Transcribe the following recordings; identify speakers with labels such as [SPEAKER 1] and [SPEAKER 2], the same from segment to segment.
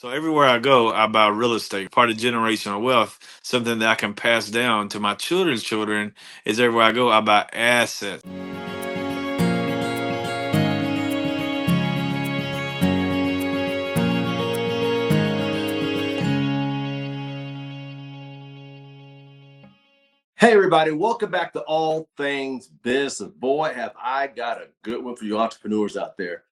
[SPEAKER 1] So everywhere I go, I buy real estate, part of generational wealth, something that I can pass down to my children's children. Is everywhere I go, I buy assets.
[SPEAKER 2] Hey, everybody, welcome back to All Things Business. Boy, have I got a good one for you entrepreneurs out there.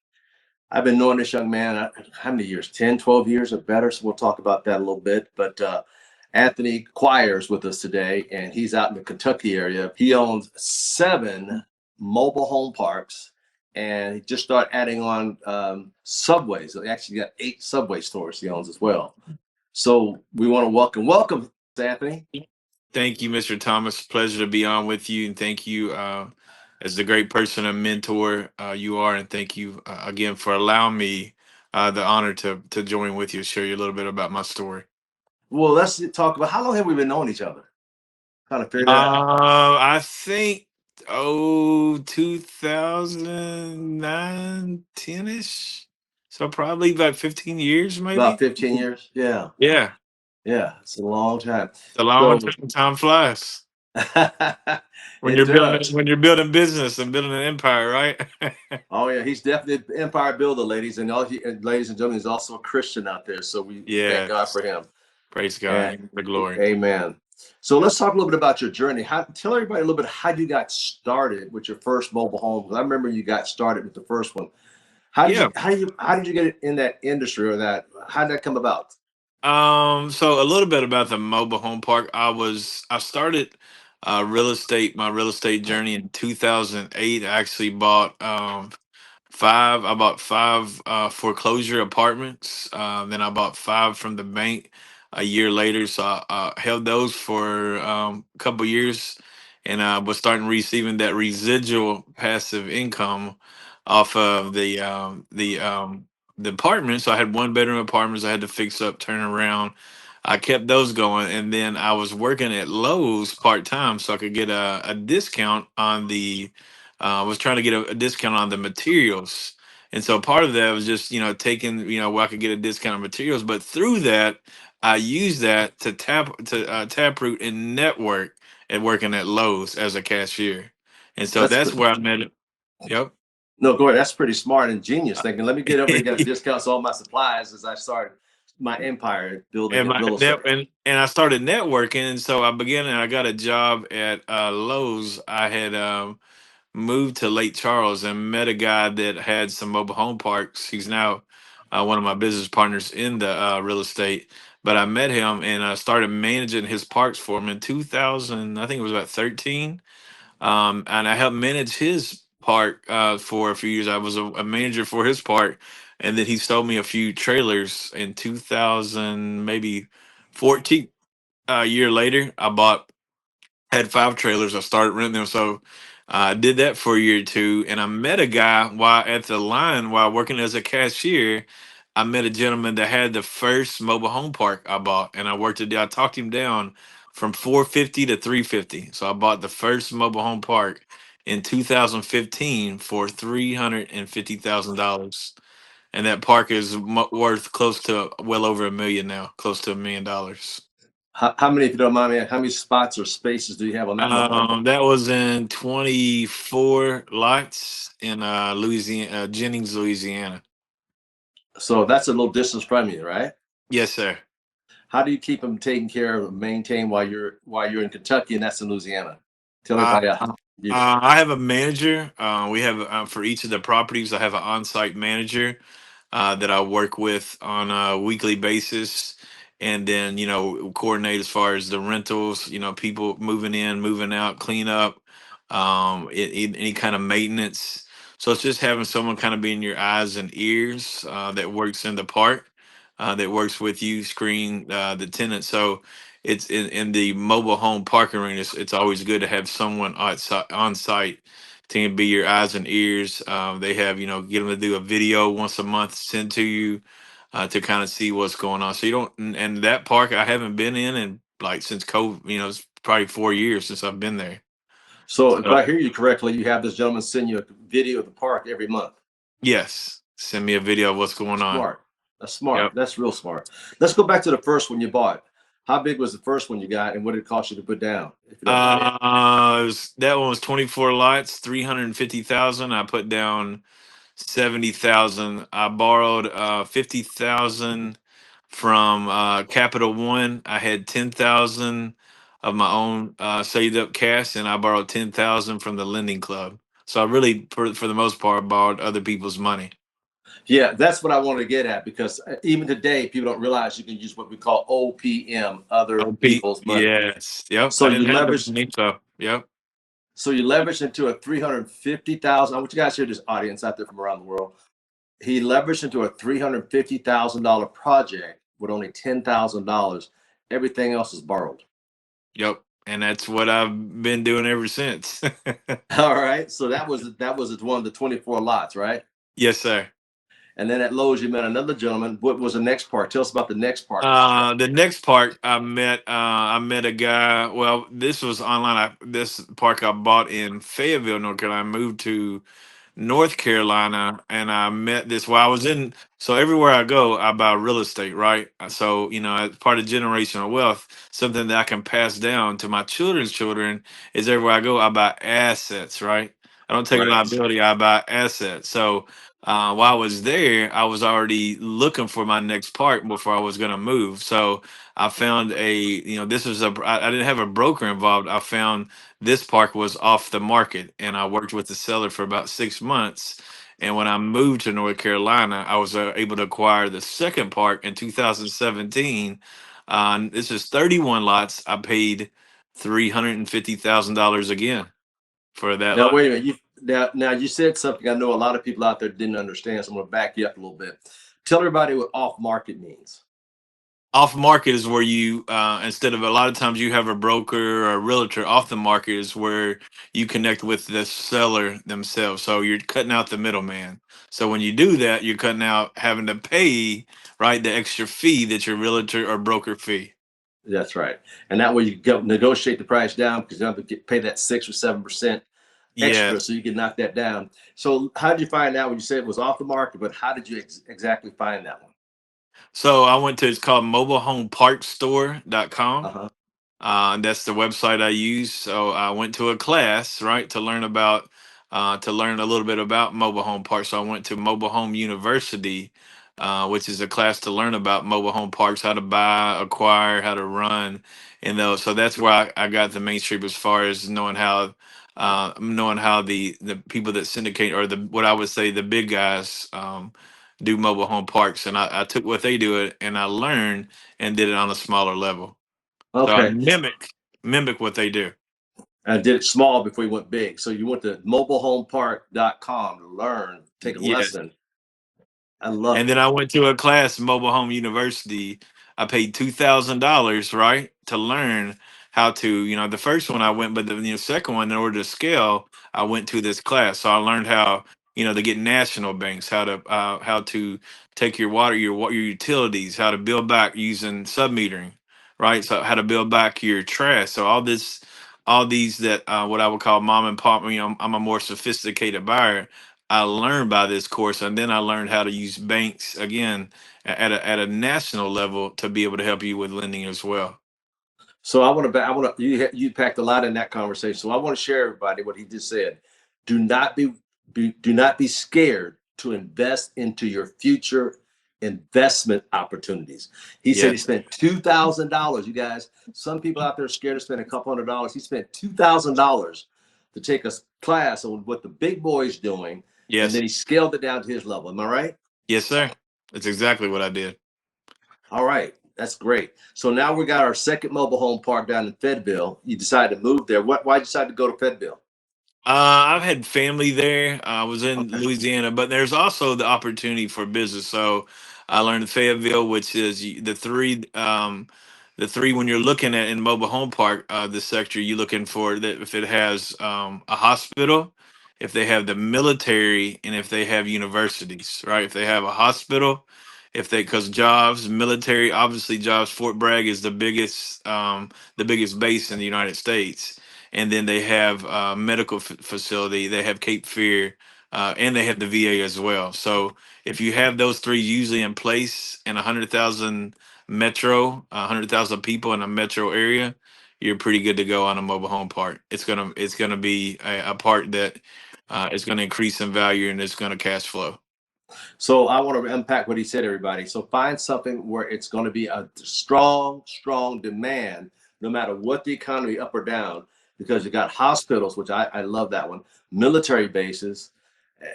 [SPEAKER 2] I've been knowing this young man, how many years? 10, 12 years or better. So we'll talk about that a little bit. But Anthony Quire is with us today, and he's out in the Kentucky area. He owns 7 mobile home parks, and he just started adding on subways. He actually got 8 subway stores he owns as well. So we want to welcome Anthony.
[SPEAKER 1] Thank you, Mr. Thomas. Pleasure to be on with you, and thank you as the great person and mentor you are, and thank you again for allowing me the honor to join with you, share you a little bit about my story.
[SPEAKER 2] Well, let's talk about how long have we been knowing each other? Kind of figure that out.
[SPEAKER 1] I think 2009, 10ish. So probably about 15 years,
[SPEAKER 2] About
[SPEAKER 1] maybe.
[SPEAKER 2] 15 years. Yeah.
[SPEAKER 1] Yeah,
[SPEAKER 2] Yeah. It's a long time.
[SPEAKER 1] it's a long
[SPEAKER 2] So
[SPEAKER 1] time. Time flies when
[SPEAKER 2] it
[SPEAKER 1] you're building
[SPEAKER 2] does.
[SPEAKER 1] business and building an empire, right?
[SPEAKER 2] Oh yeah, he's definitely an empire builder, ladies. And ladies and gentlemen, he's also a Christian out there. So we thank God
[SPEAKER 1] Yes.
[SPEAKER 2] for him.
[SPEAKER 1] Praise God.
[SPEAKER 2] And
[SPEAKER 1] Give him the glory.
[SPEAKER 2] amen. So let's talk a little bit about your journey. Tell everybody a little bit how you got started with your first mobile home. Because I remember you got started with the first one.
[SPEAKER 1] Yeah.
[SPEAKER 2] How did you get in that industry, or that how did that come about?
[SPEAKER 1] So a little bit about the mobile home park. I started my real estate journey in 2008. I actually bought I bought 5 foreclosure apartments. Then I bought 5 from the bank a year later. So I held those for a couple years, and was starting receiving that residual passive income off of the apartments. So I had 1 bedroom apartments I had to fix up, turn around. I kept those going, and then I was working at Lowe's part time, so I could get a discount on the was trying to get a discount on the materials. And so part of that was just, taking, where I could get a discount on materials. But through that, I used that to taproot and network and working at Lowe's as a cashier. And so
[SPEAKER 2] That's
[SPEAKER 1] that's where I met it. Yep.
[SPEAKER 2] No, go ahead. That's pretty smart and genius
[SPEAKER 1] Uh,
[SPEAKER 2] thinking. Let me get over here and get a discount on all my supplies as I start my empire building
[SPEAKER 1] and
[SPEAKER 2] in
[SPEAKER 1] my
[SPEAKER 2] real
[SPEAKER 1] net
[SPEAKER 2] estate.
[SPEAKER 1] and I started networking, and so I began and I got a job at Lowe's. I had moved to Lake Charles and met a guy that had some mobile home parks. He's now one of my business partners in the real estate. But I met him and I started managing his parks for him in 2000. I think it was about 13. And I helped manage his park for a few years. I was a manager for his park, and then he sold me a few trailers in 2000, maybe 14. A year later, I bought had 5 trailers. I started renting them. So I did that for a year or two. And I met a guy while at the line while working as a cashier. I met a gentleman that had the first mobile home park I bought. And I talked him down from 450 to 350. So I bought the first mobile home park in 2015 for $350,000. And that park is worth close to well over a million now, close to $1 million.
[SPEAKER 2] How many, if you don't mind me, how many spots or spaces do you have on that mobile home park?
[SPEAKER 1] That was in 24 lots in Louisiana, Jennings, Louisiana.
[SPEAKER 2] So that's a little distance from you, right?
[SPEAKER 1] Yes, sir.
[SPEAKER 2] How do you keep them taken care of, maintained while you're in Kentucky and that's in Louisiana? Tell
[SPEAKER 1] Uh,
[SPEAKER 2] everybody how you.
[SPEAKER 1] I have a manager. We have for each of the properties. I have an on-site manager that I work with on a weekly basis, and then coordinate as far as the rentals. People moving in, moving out, clean up, any kind of maintenance. So it's just having someone kind of being your eyes and ears that works in the park, that works with you, screen the tenants. So it's in the mobile home park arena. It's always good to have someone outside on site to be your eyes and ears. They have, get them to do a video once a month sent to you to kind of see what's going on. So you don't, and that park I haven't been in like since COVID, it's probably 4 years since I've been there.
[SPEAKER 2] So if
[SPEAKER 1] So
[SPEAKER 2] I hear you correctly, you have this gentleman send you a video of the park every month.
[SPEAKER 1] yes, send me a video of what's going on.
[SPEAKER 2] Smart. That's smart.
[SPEAKER 1] Yep.
[SPEAKER 2] That's real smart. Let's go back to the first one you bought. How big was the first one you got, and what did it cost you to put down, if you don't mind?
[SPEAKER 1] That one was 24 lots, 350,000. I put down 70,000. I borrowed 50,000 from Capital One. I had 10,000 of my own saved up cash, and I borrowed 10,000 from the lending club. So I really, for the most part, borrowed other people's money.
[SPEAKER 2] Yeah, that's what I wanted to get at because even today, people don't realize you can use what we call OPM, other
[SPEAKER 1] OP,
[SPEAKER 2] people's money.
[SPEAKER 1] yes, yep.
[SPEAKER 2] So
[SPEAKER 1] I
[SPEAKER 2] you
[SPEAKER 1] didn't have the
[SPEAKER 2] leverage,
[SPEAKER 1] money, so yep,
[SPEAKER 2] so you leverage into a 350,000. I want you guys to hear this audience out there from around the world. He leveraged into a $350,000 project with only $10,000. Everything else is borrowed.
[SPEAKER 1] yep. And that's what I've been doing ever since.
[SPEAKER 2] All right. So that was one of the 24 lots, right?
[SPEAKER 1] Yes, sir.
[SPEAKER 2] And then at Lowe's, you met another gentleman. What was the next part? Tell us about the next part.
[SPEAKER 1] The next park I met a guy. Well, this was online. This park I bought in Fayetteville, North Carolina. I moved to North Carolina, and I met this. Well, I was in. So everywhere I go, I buy real estate, right? So as part of generational wealth, something that I can pass down to my children's children is everywhere I go, I buy assets, right? I don't take
[SPEAKER 2] Right.
[SPEAKER 1] liability. I buy assets. So while I was there, I was already looking for my next park before I was going to move. So I found this was I didn't have a broker involved. I found this park was off the market, and I worked with the seller for about 6 months. And when I moved to North Carolina, I was able to acquire the second park in 2017. This is 31 lots. I paid $350,000 again for that
[SPEAKER 2] Now
[SPEAKER 1] lot.
[SPEAKER 2] wait a minute. Now you said something I know a lot of people out there didn't understand. So I'm going to back you up a little bit. Tell everybody what off market means.
[SPEAKER 1] Off market is where you instead of a lot of times you have a broker or a realtor. Off the market is where you connect with the seller themselves, so you're cutting out the middleman. So when you do that, you're cutting out having to pay, right, the extra fee that your realtor or broker fee.
[SPEAKER 2] That's right. And that way you go negotiate the price down because you don't have to pay that 6 or 7% extra,
[SPEAKER 1] Yes.
[SPEAKER 2] so you can knock that down. So how did you find out when you said it was off the market? But how did you exactly find that one?
[SPEAKER 1] So I went to, it's called mobilehomeparkstore.com.
[SPEAKER 2] Uh-huh.
[SPEAKER 1] That's the website I use. So I went to a class, right, to learn a little bit about mobile home parks. So I went to Mobile Home University, which is a class to learn about mobile home parks, how to buy, acquire, how to run, and those. So that's where I got the mainstream as far as knowing how the people that syndicate, or the what I would say the big guys, do mobile home parks, and I took what they do it, and I learned and did it on a smaller level. So I
[SPEAKER 2] Okay.
[SPEAKER 1] mimic what they do.
[SPEAKER 2] I did it small before you went big. So you went to mobilehomepark.com to learn, take a
[SPEAKER 1] Yes.
[SPEAKER 2] lesson. I love
[SPEAKER 1] And
[SPEAKER 2] it.
[SPEAKER 1] then I went to a class, Mobile Home University. I paid $2,000, right, to learn how to. The first one I went, but the second one, in order to scale, I went to this class. So I learned how to get national banks, how to take your water, your utilities, how to build back using submetering, right? So how to build back your trash. So all these that what I would call mom and pop. I'm a more sophisticated buyer. I learned by this course, and then I learned how to use banks again at a national level to be able to help you with lending as well.
[SPEAKER 2] So you packed a lot in that conversation. So I want to share everybody what he just said. Do not do not be scared to invest into your future investment opportunities. He said he
[SPEAKER 1] Yes,
[SPEAKER 2] spent $2,000. You guys, some people out there are scared to spend a couple $100s. He spent $2,000 to take a class on what the big boy's doing, and then
[SPEAKER 1] yes,
[SPEAKER 2] he scaled it down to his level. Am I right?
[SPEAKER 1] yes, sir. That's exactly what I did.
[SPEAKER 2] All right, that's great. So now we got our second mobile home park down in Fayetteville. You decided to move there. Why did you decide to go to Fayetteville?
[SPEAKER 1] I've had family there. I was in
[SPEAKER 2] Okay.
[SPEAKER 1] Louisiana, but there's also the opportunity for business. So I learned in Fayetteville, which is the three when you're looking at in mobile home park, the sector, you're looking for that if it has a hospital, if they have the military, and if they have universities, right? If they have a hospital, because jobs, military, obviously jobs. Fort Bragg is the biggest base in the United States, and then they have a medical facility. They have Cape Fear, and they have the VA as well. So if you have those three usually in place in 100,000 metro, 100,000 people in a metro area, you're pretty good to go on a mobile home park. It's gonna be a park that is going to increase in value and it's going to cash flow.
[SPEAKER 2] So I want to unpack what he said, everybody. So find something where it's going to be a strong, strong demand, no matter what the economy, up or down, because you got hospitals, which I love that one, military bases,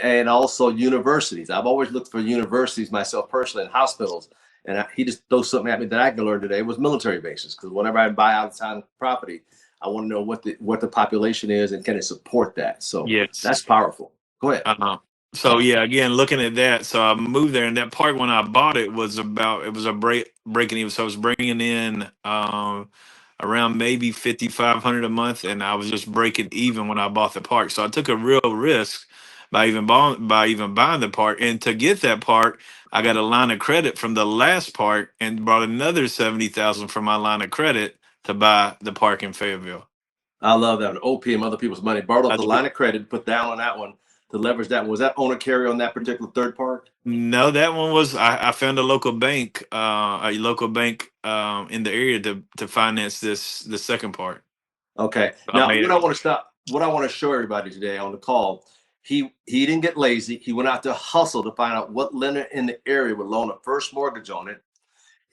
[SPEAKER 2] and also universities. I've always looked for universities myself personally and hospitals. And he just throws something at me that I can learn today was military bases. Because whenever I buy out of town property, I want to know what the population is and can it support that. So
[SPEAKER 1] Yes.
[SPEAKER 2] that's powerful. Go ahead.
[SPEAKER 1] So yeah, again, looking at that, so I moved there, and that park when I bought it was about it was a breaking even. So I was bringing in around maybe 5,500 a month, and I was just breaking even when I bought the park. So I took a real risk by even buying the park, and to get that park, I got a line of credit from the last park, and brought another 70,000 from my line of credit to buy the park in Fayetteville.
[SPEAKER 2] I love that. OPM, other people's money. Borrowed off the
[SPEAKER 1] That's
[SPEAKER 2] line of credit, put down on that one to leverage that one. Was that owner carry on that particular third park?
[SPEAKER 1] No, that one was I found a local bank in the area to finance the second part.
[SPEAKER 2] Okay.
[SPEAKER 1] So I
[SPEAKER 2] Now,
[SPEAKER 1] made it.
[SPEAKER 2] what I want to show everybody today on the call, he didn't get lazy. He went out to hustle to find out what lender in the area would loan a first mortgage on it.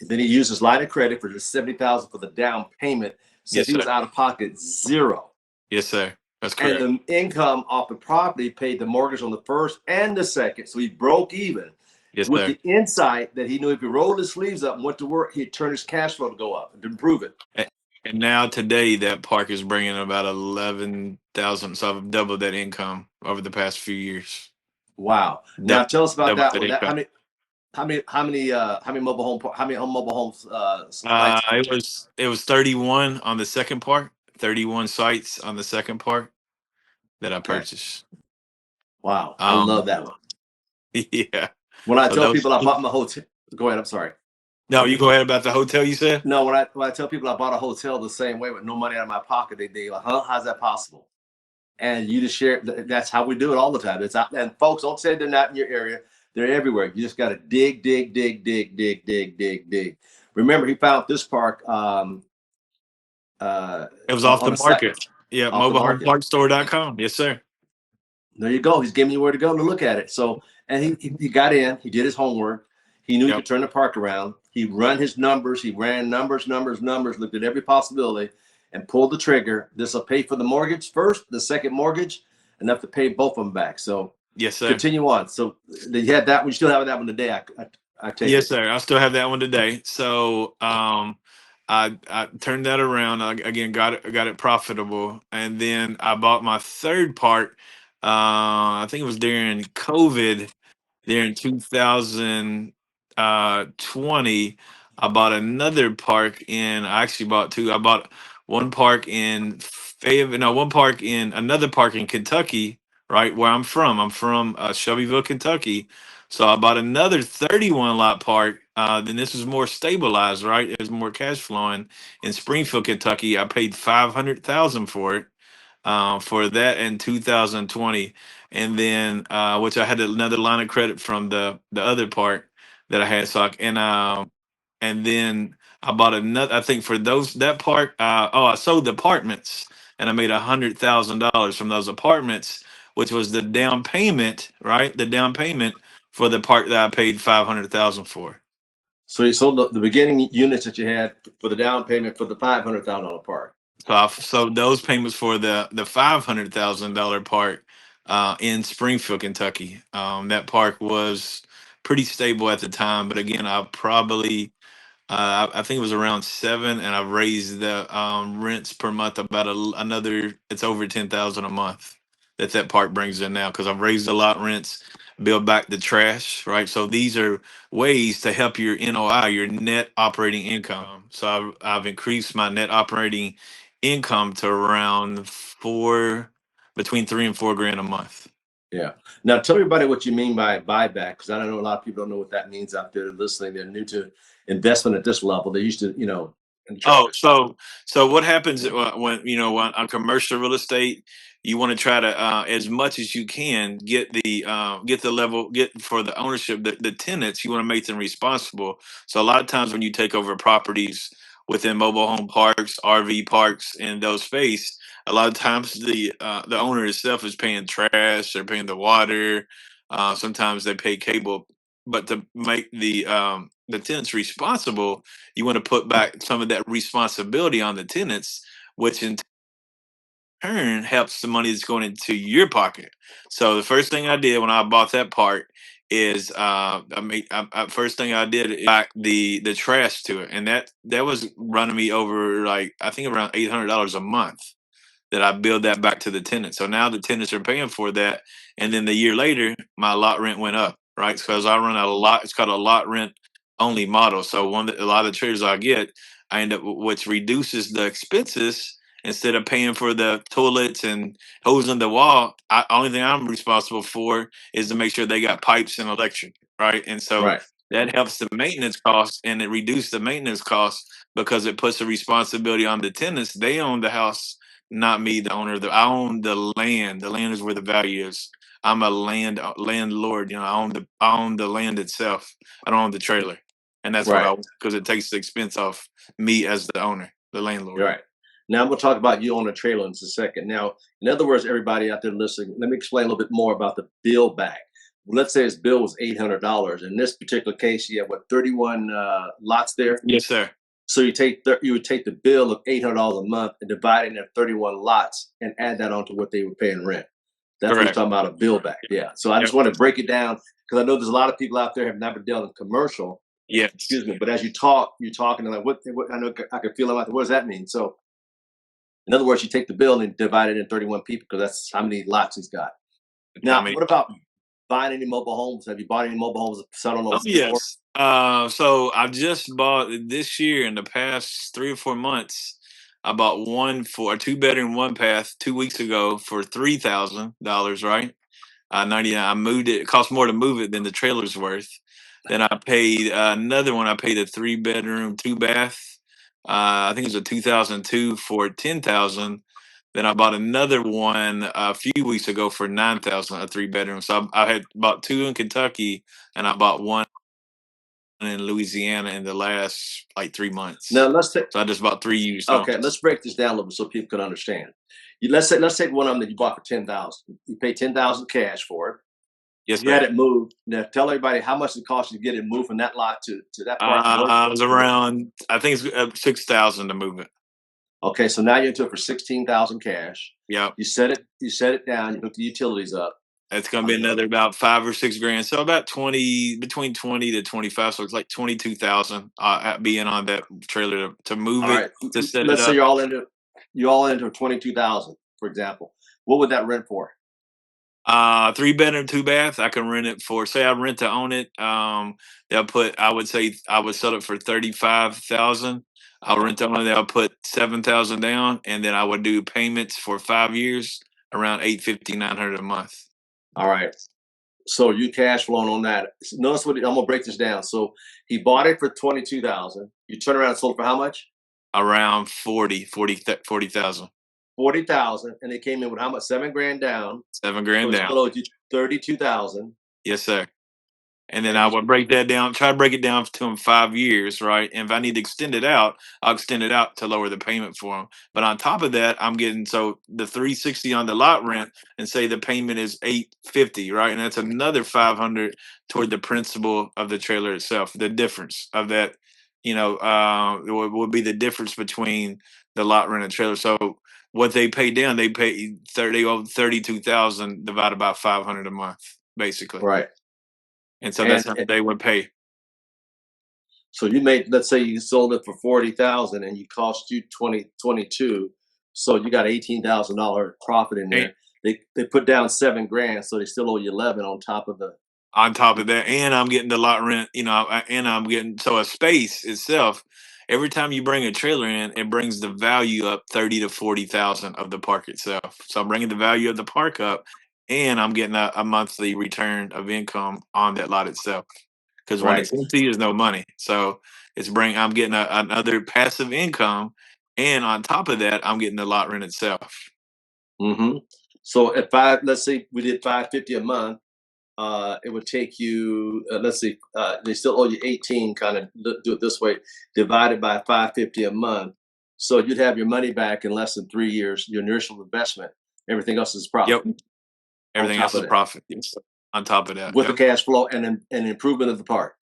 [SPEAKER 2] And then he used his line of credit for the 70,000 for the down payment. Says
[SPEAKER 1] Yes,
[SPEAKER 2] he was
[SPEAKER 1] sir.
[SPEAKER 2] out of pocket zero.
[SPEAKER 1] Yes, sir. That's
[SPEAKER 2] And
[SPEAKER 1] correct.
[SPEAKER 2] the income off the property paid the mortgage on the first and the second. So he broke even
[SPEAKER 1] Yes,
[SPEAKER 2] with
[SPEAKER 1] sir.
[SPEAKER 2] the insight that he knew if he rolled his sleeves up and went to work, he'd turn his cash flow to go up and to improve it.
[SPEAKER 1] A- And now today that park is bringing about 11,000. So I've doubled that income over the past few years.
[SPEAKER 2] Wow. Now
[SPEAKER 1] Double,
[SPEAKER 2] tell us about
[SPEAKER 1] double
[SPEAKER 2] that
[SPEAKER 1] that
[SPEAKER 2] one. That
[SPEAKER 1] income.
[SPEAKER 2] how many mobile homes sites did you
[SPEAKER 1] It
[SPEAKER 2] take?
[SPEAKER 1] was 31 on the second part. 31 sites on the second part that I
[SPEAKER 2] Okay.
[SPEAKER 1] purchased.
[SPEAKER 2] Wow. I love
[SPEAKER 1] Um,
[SPEAKER 2] that one.
[SPEAKER 1] yeah.
[SPEAKER 2] When I
[SPEAKER 1] So
[SPEAKER 2] tell
[SPEAKER 1] those.
[SPEAKER 2] people I bought my hotel, go ahead. I'm sorry.
[SPEAKER 1] No, you go ahead about the hotel you said.
[SPEAKER 2] No, when I tell people I bought a hotel the same way with no money out of my pocket, they like, huh? How's that possible? And you just share. That's how we do it all the time. It's out, and folks, don't say they're not in your area. They're everywhere. You just got to dig, dig, dig, dig, dig, dig, dig, dig. Remember, he found this park
[SPEAKER 1] It was off
[SPEAKER 2] on
[SPEAKER 1] the
[SPEAKER 2] a site
[SPEAKER 1] market. Yeah,
[SPEAKER 2] off the market.
[SPEAKER 1] mobilehomeparkstore.com. Yes, sir.
[SPEAKER 2] There you go. He's giving you where to go to look at it. So, and he got in. He did his homework. He knew he
[SPEAKER 1] Yep.
[SPEAKER 2] could turn the park around. He run his numbers. He ran numbers, numbers, numbers. Looked at every possibility, and pulled the trigger. This will pay for the mortgage first. The second mortgage, enough to pay both of them back. So,
[SPEAKER 1] Yes, sir.
[SPEAKER 2] continue on. So, you had that one. You still have that one today. I take
[SPEAKER 1] Yes,
[SPEAKER 2] it.
[SPEAKER 1] sir. I still have that one today. So I turned that around. Again, got it profitable. And then I bought my third part. I think it was during COVID there in 2020. I bought another park in I actually bought two. I bought one park in Fayetteville, no, one park in another park in Kentucky, right where I'm from. I'm from Shelbyville, Kentucky. So I bought another 31 lot park. Then this was more stabilized, right? It was more cash flowing in Springfield, Kentucky. I paid 500,000 for it, for that in 2020, and then which I had another line of credit from the other part that I had. And then I bought another. I think for those that part, I sold the apartments, and I made $100,000 from those apartments, which was the down payment, right? The down payment for the part that I paid 500,000 for.
[SPEAKER 2] So you sold the beginning units that you had for the down payment for the $500,000 park.
[SPEAKER 1] So so those payments for the $500,000 park in Springfield, Kentucky. That park was pretty stable at the time, but again, I think it was around seven, and I've raised the rents per month about another. It's over 10,000 a month that park brings in now because I've raised a lot rents, build back the trash, right? So these are ways to help your NOI, your net operating income. So I've increased my net operating income to around between 3 and 4 grand a month.
[SPEAKER 2] Yeah. Now tell everybody what you mean by buyback, because I don't know a lot of people don't know what that means out there listening. They're new to investment at this level. They used to, and
[SPEAKER 1] Oh,
[SPEAKER 2] trailers?
[SPEAKER 1] so what happens when when on commercial real estate, you want to try to as much as you can get the level get for the ownership the tenants you want to make them responsible. So a lot of times when you take over properties within mobile home parks, RV parks, in those space, a lot of times the owner itself is paying trash, they're paying the water, sometimes they pay cable, but to make the tenants responsible, you want to put back some of that responsibility on the tenants, which in turn helps the money that's going into your pocket. So the first thing I did when I bought that part is first thing I did is back the trash to it, and that was running me over like I think around $800 a month that I build that back to the tenant. So now the tenants are paying for that, and then the year later, my lot rent went up, right? Because I run a lot. It's called a lot rent only model. So a lot of the traders I get, I end up which reduces the expenses. Instead of paying for the toilets and hosing the wall, only thing I'm responsible for is to make sure they got pipes and electric, right? And so
[SPEAKER 2] Right,
[SPEAKER 1] that helps the maintenance costs, and it reduces the maintenance costs because it puts the responsibility on the tenants. They own the house, not me, the owner. I own the land. The land is where the value is. I'm a landlord. I own the land itself. I don't own the trailer, and that's what
[SPEAKER 2] right.
[SPEAKER 1] I because it takes the expense off me as the owner, the landlord.
[SPEAKER 2] You're right. Now I'm going to talk about you on a trailer in just a second. Now, in other words, everybody out there listening, let me explain a little bit more about the bill back. Let's say his bill was $800. In this particular case, you have what, 31 lots there.
[SPEAKER 1] Yes, sir.
[SPEAKER 2] So you would take the bill of $800 a month and divide it into 31 lots and add that onto what they were paying rent. That's what you're
[SPEAKER 1] Correct.
[SPEAKER 2] talking about, a bill back. Yeah. So I
[SPEAKER 1] Yep.
[SPEAKER 2] just want to break it down because I know there's a lot of people out there have never dealt in commercial.
[SPEAKER 1] Yes.
[SPEAKER 2] Excuse me. But as you talk, you're talking and like, what I know I can feel about what does that mean? So in other words, you take the bill and divide it in 31 people because that's how many lots he's got.
[SPEAKER 1] I
[SPEAKER 2] Now,
[SPEAKER 1] mean,
[SPEAKER 2] what about buying any mobile homes? Have you bought any mobile homes, settled on
[SPEAKER 1] oh
[SPEAKER 2] those before?
[SPEAKER 1] yes. So I just bought this year in the past 3 or 4 months. I bought one for a 2 bedroom, one bath 2 weeks ago for $3,000. Right. 99. I moved it. It cost more to move it than the trailer's worth. Then I paid another one. I paid a 3 bedroom, two bath. I think it was a 2002 for 10,000. Then I bought another one a few weeks ago for 9,000, a 3 bedroom. So I had bought two in Kentucky, and I bought one in Louisiana in the last like 3 months.
[SPEAKER 2] Now let's take
[SPEAKER 1] So I just bought three used
[SPEAKER 2] okay,
[SPEAKER 1] homes.
[SPEAKER 2] let's break this down a little bit so people can understand. Let's take one of them that you bought for 10,000. You paid 10,000 cash for it.
[SPEAKER 1] Yes,
[SPEAKER 2] You
[SPEAKER 1] sir.
[SPEAKER 2] had it moved. Now tell everybody how much it cost you to get it moved from that lot to that part.
[SPEAKER 1] It was around, I think it's 6,000 to move it.
[SPEAKER 2] Okay, so now you're into it for 16,000 cash.
[SPEAKER 1] Yep.
[SPEAKER 2] You set it down. You hook the utilities up.
[SPEAKER 1] It's gonna be another about 5 or 6 grand. So about 20, between 20 to 25. So it's like 22,000 being on that trailer to move
[SPEAKER 2] All
[SPEAKER 1] it,
[SPEAKER 2] right.
[SPEAKER 1] to set it
[SPEAKER 2] Let's say
[SPEAKER 1] up.
[SPEAKER 2] you're all into 22,000, for example. What would that rent for?
[SPEAKER 1] 3 bedroom, two bath. I can rent it for, say I rent to own it. They'll put, I would say I would sell it for 35,000. I'll rent to own it. They'll put 7,000 down, and then I would do payments for 5 years, around 850, 900 a month.
[SPEAKER 2] All right. So you cash flowing on that. Notice what I'm gonna break this down. So he bought it for 22,000. You turn around and sold it for how much?
[SPEAKER 1] Around 40,000.
[SPEAKER 2] 40,000. And they came in with how much? 7 grand down.
[SPEAKER 1] 7 grand
[SPEAKER 2] So it
[SPEAKER 1] down.
[SPEAKER 2] still owed you 32,000.
[SPEAKER 1] Yes, sir. And then
[SPEAKER 2] And
[SPEAKER 1] I
[SPEAKER 2] you
[SPEAKER 1] would break that down, try to break it down to them 5 years, right? And if I need to extend it out, I'll extend it out to lower the payment for them. But on top of that, I'm getting so the 360 on the lot rent, and say the payment is 850, right? And that's another 500 toward the principal of the trailer itself. The difference of that, would be the difference between the lot rent and trailer. So what they pay down, they pay 32,000 divided by 500 a month, basically.
[SPEAKER 2] right.
[SPEAKER 1] And so that's
[SPEAKER 2] And,
[SPEAKER 1] how
[SPEAKER 2] and
[SPEAKER 1] they would pay.
[SPEAKER 2] so you made, let's say you sold it for 40,000 and you cost you 22. So you got $18,000 profit in
[SPEAKER 1] And
[SPEAKER 2] there. They put down 7 grand, so they still owe you 11 on top of the
[SPEAKER 1] on top of that, and I'm getting the lot rent, and I'm getting so a space itself. Every time you bring a trailer in, it brings the value up 30 to 40,000 of the park itself. So I'm bringing the value of the park up, and I'm getting a monthly return of income on that lot itself. because when
[SPEAKER 2] Right.
[SPEAKER 1] it's empty, there's no money. So I'm getting another passive income, and on top of that, I'm getting the lot rent itself.
[SPEAKER 2] Mm-hmm. So if let's say we did 550 a month, it would take you, let's see, they still owe you 18, kind of do it this way, divided by 550 a month. So you'd have your money back in less than 3 years, your initial investment. Everything else is
[SPEAKER 1] Yep,
[SPEAKER 2] profit on
[SPEAKER 1] everything
[SPEAKER 2] top
[SPEAKER 1] else
[SPEAKER 2] of
[SPEAKER 1] is
[SPEAKER 2] that,
[SPEAKER 1] profit. Yes. On top of that,
[SPEAKER 2] with the
[SPEAKER 1] yep.
[SPEAKER 2] cash flow and an improvement of the park.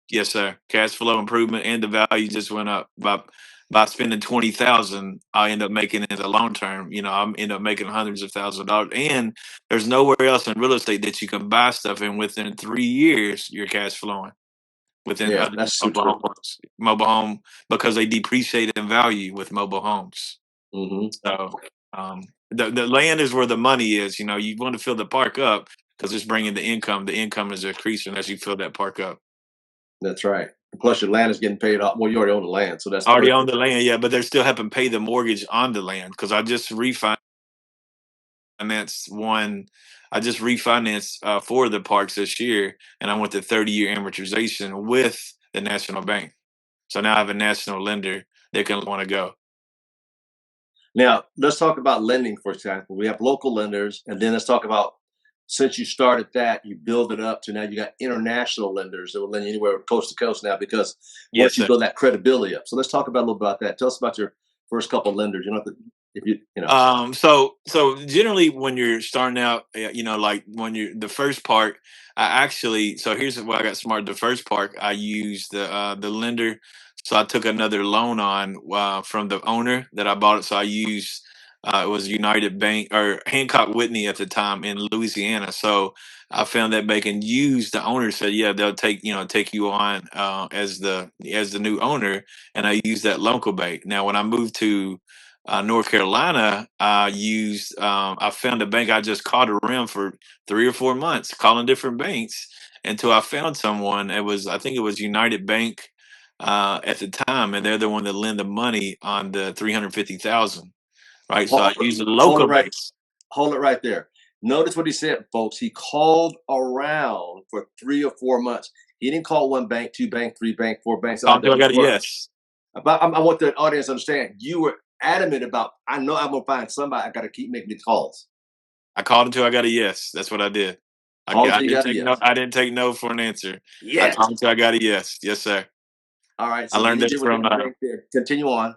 [SPEAKER 1] Yes, sir. Cash flow improvement and the value just went up by spending 20,000. I end up making it in the long term. I'm end up making hundreds of thousands of dollars. And there's nowhere else in real estate that you can buy stuff and within 3 years you're cash flowing within
[SPEAKER 2] Yeah,
[SPEAKER 1] other
[SPEAKER 2] that's
[SPEAKER 1] mobile
[SPEAKER 2] super.
[SPEAKER 1] homes. Mobile home because they depreciate in value with mobile homes.
[SPEAKER 2] Hmm.
[SPEAKER 1] So the land is where the money is. You want to fill the park up because it's bringing the income. The income is increasing as you fill that park up.
[SPEAKER 2] That's right. Plus, your land is getting paid off. Well, you already own the land, so that's
[SPEAKER 1] I already own
[SPEAKER 2] perfect.
[SPEAKER 1] the land, yeah, but they're still helping pay the mortgage on the land because I just refinanced one. I just refinanced for the parks this year, and I went to 30-year amortization with the National Bank. So now I have a national lender that can want to go.
[SPEAKER 2] Now, let's talk about lending, for example. We have local lenders, and then let's talk about, since you started that, you build it up to now you got international lenders that will lend you anywhere coast to coast now, because
[SPEAKER 1] Yes,
[SPEAKER 2] once you
[SPEAKER 1] sir.
[SPEAKER 2] build that credibility up. So let's talk about a little about that. Tell us about your first couple of lenders. You know, if you know.
[SPEAKER 1] So generally when you're starting out, like when you're the first part, so here's why I got smart. The first part, I used the lender. So I took another loan on from the owner that I bought it. So I used it was United Bank or Hancock Whitney at the time in Louisiana. So I found that they can use the owner said, yeah, they'll take you on as the new owner, and I used that local bank. Now when I moved to North Carolina, I found a bank. I just called around for 3 or 4 months, calling different banks until I found someone. I think it was United Bank at the time, and they're the one that lend the money on the 350,000. Right, so I
[SPEAKER 2] Hold,
[SPEAKER 1] use the
[SPEAKER 2] hold it
[SPEAKER 1] local
[SPEAKER 2] right,
[SPEAKER 1] banks.
[SPEAKER 2] hold it right there. Notice what he said, folks. He called around for 3 or 4 months. He didn't call one bank, two bank, three bank, four banks. How
[SPEAKER 1] Call
[SPEAKER 2] it
[SPEAKER 1] until I
[SPEAKER 2] doesn't
[SPEAKER 1] got a
[SPEAKER 2] work.
[SPEAKER 1] yes.
[SPEAKER 2] But I want the audience to understand. You were adamant about. I know I'm gonna find somebody. I got to keep making these calls.
[SPEAKER 1] I called until I got a yes. That's what I did.
[SPEAKER 2] Call
[SPEAKER 1] I
[SPEAKER 2] until you
[SPEAKER 1] didn't
[SPEAKER 2] got a
[SPEAKER 1] take no.
[SPEAKER 2] yes.
[SPEAKER 1] I didn't take no for an answer. I
[SPEAKER 2] Yes.
[SPEAKER 1] called until I got a yes. Yes, sir.
[SPEAKER 2] All right.
[SPEAKER 1] I
[SPEAKER 2] So then
[SPEAKER 1] learned
[SPEAKER 2] you
[SPEAKER 1] that
[SPEAKER 2] did what you
[SPEAKER 1] from
[SPEAKER 2] had to do there. Continue on.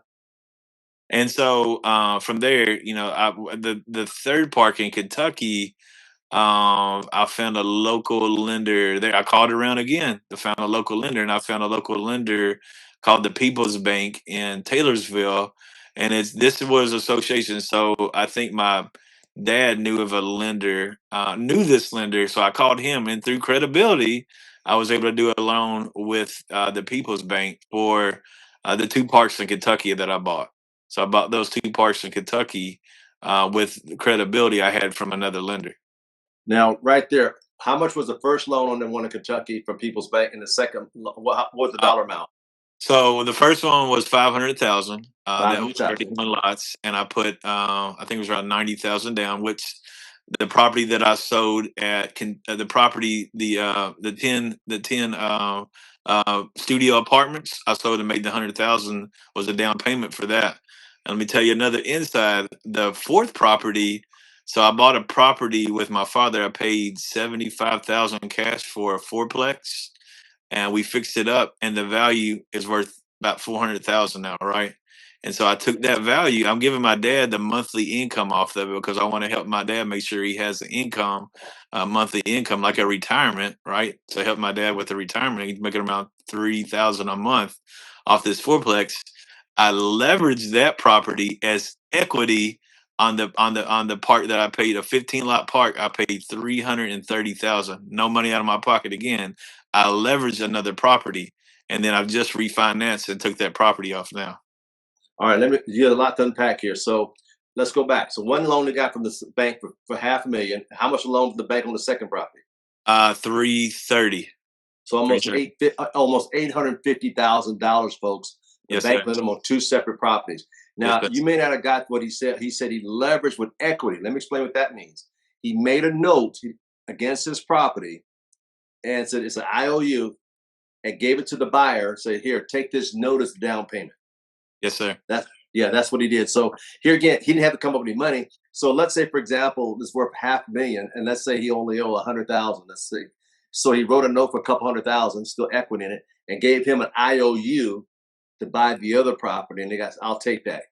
[SPEAKER 1] And so from there, the third park in Kentucky, I found a local lender there. I called around again to find a local lender, and I found a local lender called the People's Bank in Taylorsville, and this was association. So I think my dad knew of a lender, knew this lender, so I called him, and through credibility, I was able to do a loan with the People's Bank for the two parks in Kentucky that I bought. So I bought those two parks in Kentucky with the credibility I had from another lender.
[SPEAKER 2] Now, right there. How much was the first loan on the one in Kentucky from People's Bank, and the second? What was the
[SPEAKER 1] Uh,
[SPEAKER 2] dollar amount?
[SPEAKER 1] so the first one was 500,000.
[SPEAKER 2] Five
[SPEAKER 1] That
[SPEAKER 2] hundred
[SPEAKER 1] was
[SPEAKER 2] thousand.
[SPEAKER 1] 31 lots, and I put I think it was around 90,000 down. Which the property that I sold the property the ten studio apartments I sold and made the 100,000 was a down payment for that. And let me tell you another inside. The fourth property. So I bought a property with my father. I paid 75,000 cash for a fourplex, and we fixed it up, and the value is worth about 400,000 now, right? And so I took that value. I'm giving my dad the monthly income off of it because I want to help my dad make sure he has the income, monthly income, like a retirement, right? So help my dad with the retirement. He's making around 3,000 a month off this fourplex. I leveraged that property as equity on the park that I paid, a 15 lot park. I paid 330,000. No money out of my pocket again. I leveraged another property, and then I've just refinanced and took that property off now.
[SPEAKER 2] All right. You have a lot to unpack here. So let's go back. So one loan they got from the bank for 500,000. How much loan from the bank on the second property?
[SPEAKER 1] 330.
[SPEAKER 2] So
[SPEAKER 1] Sure.
[SPEAKER 2] almost $850,000, folks. The
[SPEAKER 1] Yes,
[SPEAKER 2] bank
[SPEAKER 1] sir.
[SPEAKER 2] lent them on two separate properties.
[SPEAKER 1] Yes,
[SPEAKER 2] Now
[SPEAKER 1] sir.
[SPEAKER 2] you may not have got what he said. He said he leveraged with equity. Let me explain what that means. He made a note against his property and said it's an IOU. and gave it to the buyer. Say, here, take this notice down payment.
[SPEAKER 1] Yes, sir.
[SPEAKER 2] That's what he did. So here again, he didn't have to come up with any money. So let's say, for example, it's worth $500,000, and let's say he only owe 100,000. Let's see. So he wrote a note for a couple 100,000, still equity in it, and gave him an IOU to buy the other property. And they got, I'll take that.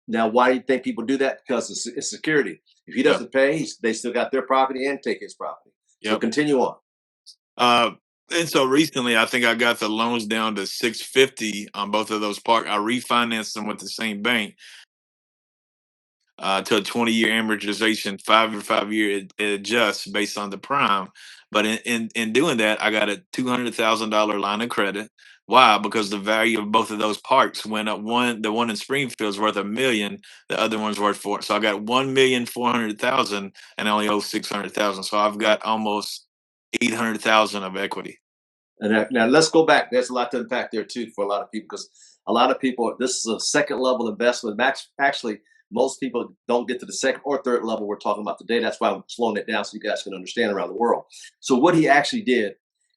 [SPEAKER 2] Now, why do you think people do that? Because it's security. If he
[SPEAKER 1] Yep.
[SPEAKER 2] doesn't pay, they still got their property and take his property. So
[SPEAKER 1] Yep.
[SPEAKER 2] continue on.
[SPEAKER 1] And so recently, I think I got the loans down to 650 on both of those parks. I refinanced them with the same bank to a 20-year amortization, 5 year, it adjusts based on the prime. But in doing that, I got a $200,000 line of credit. Why? Because the value of both of those parks went up. The one in Springfield's worth $1 million, the other one's worth 4. So I got 1,400,000, and I only owe 600,000. So I've got almost 800,000 of equity.
[SPEAKER 2] And now let's go back. There's a lot to unpack there too for a lot of people, because a lot of people, this is a second level investment. Actually, most people don't get to the second or third level we're talking about today. That's why I'm slowing it down so you guys can understand around the world. So what he actually did,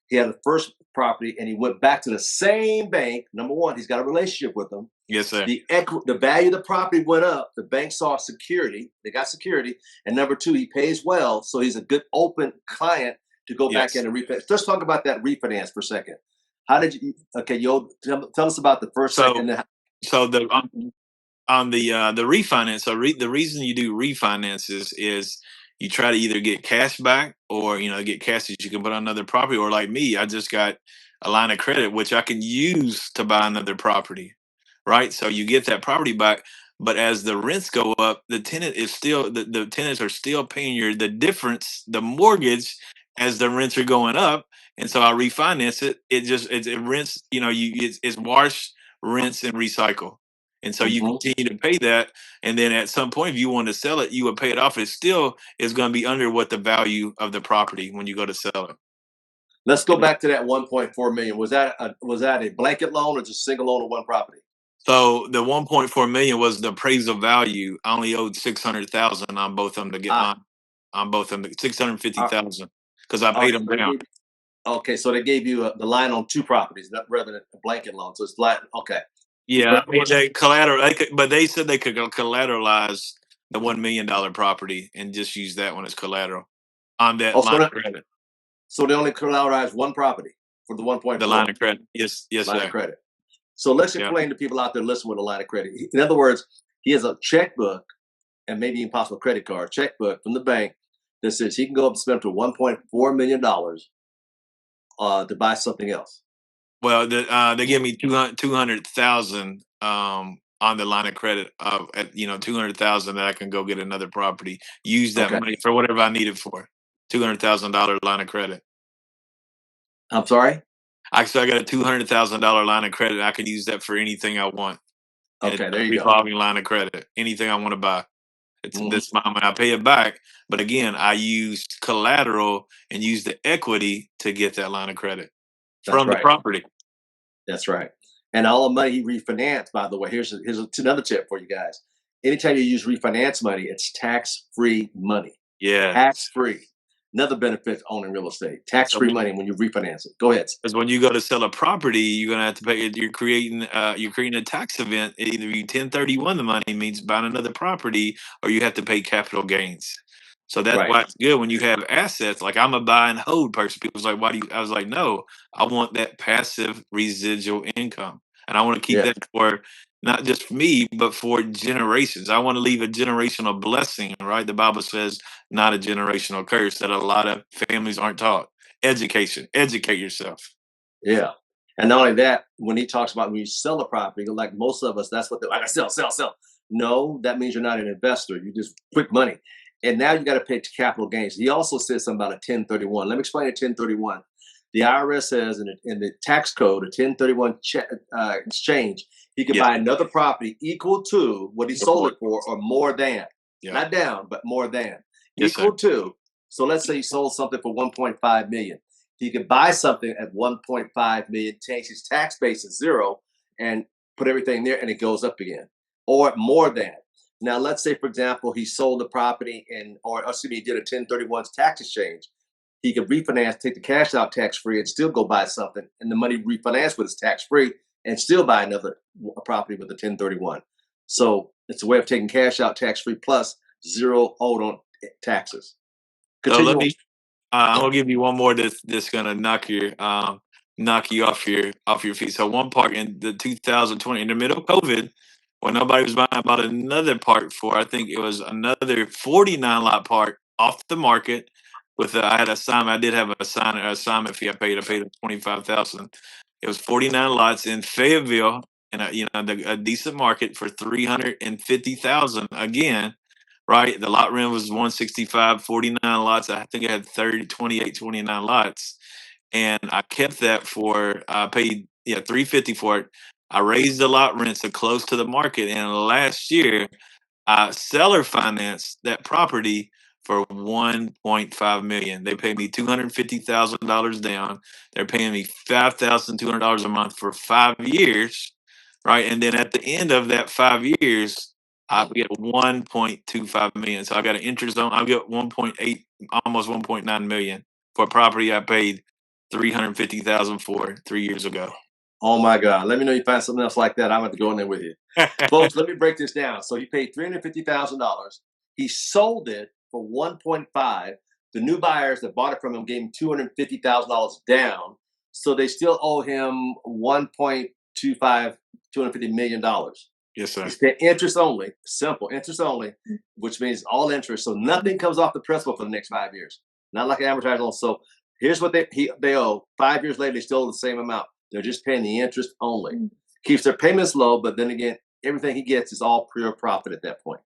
[SPEAKER 2] he had the first property and he went back to the same bank. Number one, he's got a relationship with them.
[SPEAKER 1] Yes, sir.
[SPEAKER 2] The value of the property went up. The bank saw security. They got security. And number two, he pays well. So he's a good open client to go back in and refinance. Let's talk about that refinance for a second. How did you? Okay, tell us about the first, second.
[SPEAKER 1] So on the refinance. So the reason you do refinances is you try to either get cash back, or get cash that you can put on another property, or like me, I just got a line of credit which I can use to buy another property, right? So you get that property back, but as the rents go up, the tenant is still the tenants are still paying the difference, the mortgage, as the rents are going up. And so I refinance it. It rents, it's wash, rinse, and recycle. And so you continue to pay that, and then at some point, if you want to sell it, you would pay it off. It still is going to be under what the value of the property when you go to sell it.
[SPEAKER 2] Let's go back to that 1.4 million. Was that a blanket loan or just single loan of one property?
[SPEAKER 1] So the 1.4 million was the appraisal value. I only owed 600,000 on both of them to get on both of them, 650,000, because I paid them down.
[SPEAKER 2] Okay, so they gave you the line on two properties, rather than a blanket loan. So it's flat. Okay.
[SPEAKER 1] Yeah, but they said they could collateralize the $1 million property and just use that one as collateral on that line of credit.
[SPEAKER 2] So they only collateralize one property for the 1.4.
[SPEAKER 1] The line of credit, yes,
[SPEAKER 2] line of credit. So let's explain to people out there listening with a line of credit. In other words, he has a checkbook and maybe even possible credit card checkbook from the bank that says he can go up and spend up to $1.4 million to buy something else.
[SPEAKER 1] Well, they give me 200,000 on the line of credit of 200,000 that I can go get another property. Use that money for whatever I need it for. $200,000 line of credit.
[SPEAKER 2] I'm sorry.
[SPEAKER 1] Actually, I got a $200,000 line of credit. I can use that for anything I want.
[SPEAKER 2] Okay, there you go.
[SPEAKER 1] Revolving line of credit. Anything I want to buy. It's this moment I pay it back. But again, I used collateral and used the equity to get that line of credit from the property.
[SPEAKER 2] That's right. And all the money he refinanced, by the way, here's another tip for you guys. Anytime you use refinance money, it's tax-free money.
[SPEAKER 1] Yeah.
[SPEAKER 2] Tax-free. Another benefit to owning real estate. Tax-free money when you refinance it. Go ahead.
[SPEAKER 1] Because when you go to sell a property, you're gonna have to pay. You're creating a tax event. Either you 1031 the money, means buying another property, or you have to pay capital gains. So that's why it's good when you have assets. Like, I'm a buy and hold person. People's like, why do you? I was like, no, I want that passive residual income, and I want to keep that for not just for me, but for generations. I want to leave a generational blessing, right? The Bible says not a generational curse that a lot of families aren't taught. Education, educate yourself.
[SPEAKER 2] Yeah. And not only that, when he talks about when you sell a property, like most of us, that's what they're like, sell. No, that means you're not an investor. You just quick money. And now you got to pay capital gains. He also says something about a 1031. Let me explain a 1031. The IRS says in the tax code, a 1031 exchange, he can buy another property equal to what he sold it for, or more than. Not down, but more than. Equal to. So let's say he sold something for 1.5 million. He could buy something at 1.5 million, change his tax base to 0, and put everything there, and it goes up again, or more than. Now, let's say, for example, he sold the property he did a 1031 tax exchange. he could refinance, take the cash out tax free, and still go buy something, and the money refinance with is tax free, and still buy another property with a 1031. So it's a way of taking cash out tax free plus zero owed on taxes.
[SPEAKER 1] So let
[SPEAKER 2] Continue on.
[SPEAKER 1] me I'm gonna give you one more that's gonna knock you off your feet. So one park in the 2020, in the middle of COVID, when nobody was buying, I bought another park for, I think it was another 49 lot park off the market with I had assignment. I did have assignment fee. I paid 25,000. It was 49 lots in Fayetteville, and a decent market for 350,000 again. Right, the lot rent was 165, 49 lots. I think I had 30, 28, 29 lots, and I kept that for. I paid 350 for it. I raised the lot rent so close to the market, and last year I seller financed that property for 1.5 million. They paid me $250,000 down. They're paying me $5,200 a month for 5 years, right? And then at the end of that 5 years, I get 1.25 million. So I got an interest on. I get 1.8, almost 1.9 million for a property I paid 350,000 for 3 years ago.
[SPEAKER 2] Oh my God. Let me know you find something else like that. I'm going to go in there with you. Folks, let me break this down. So he paid $350,000. He sold it for 1.5. The new buyers that bought it from him gave him $250,000 down. So they still owe him 1.25, $250 million.
[SPEAKER 1] Yes, sir.
[SPEAKER 2] He's paying interest only, simple interest only, which means all interest. So nothing comes off the principal for the next 5 years. Not like an amortized loan. So here's what they owe. 5 years later, they still owe the same amount. They're just paying the interest only. Keeps their payments low, but then again, everything he gets is all pure profit at that point.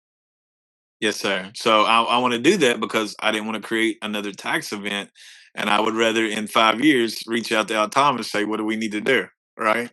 [SPEAKER 1] Yes, sir. So I want to do that because I didn't want to create another tax event. And I would rather in 5 years reach out to Al Tom and say, what do we need to do? Right.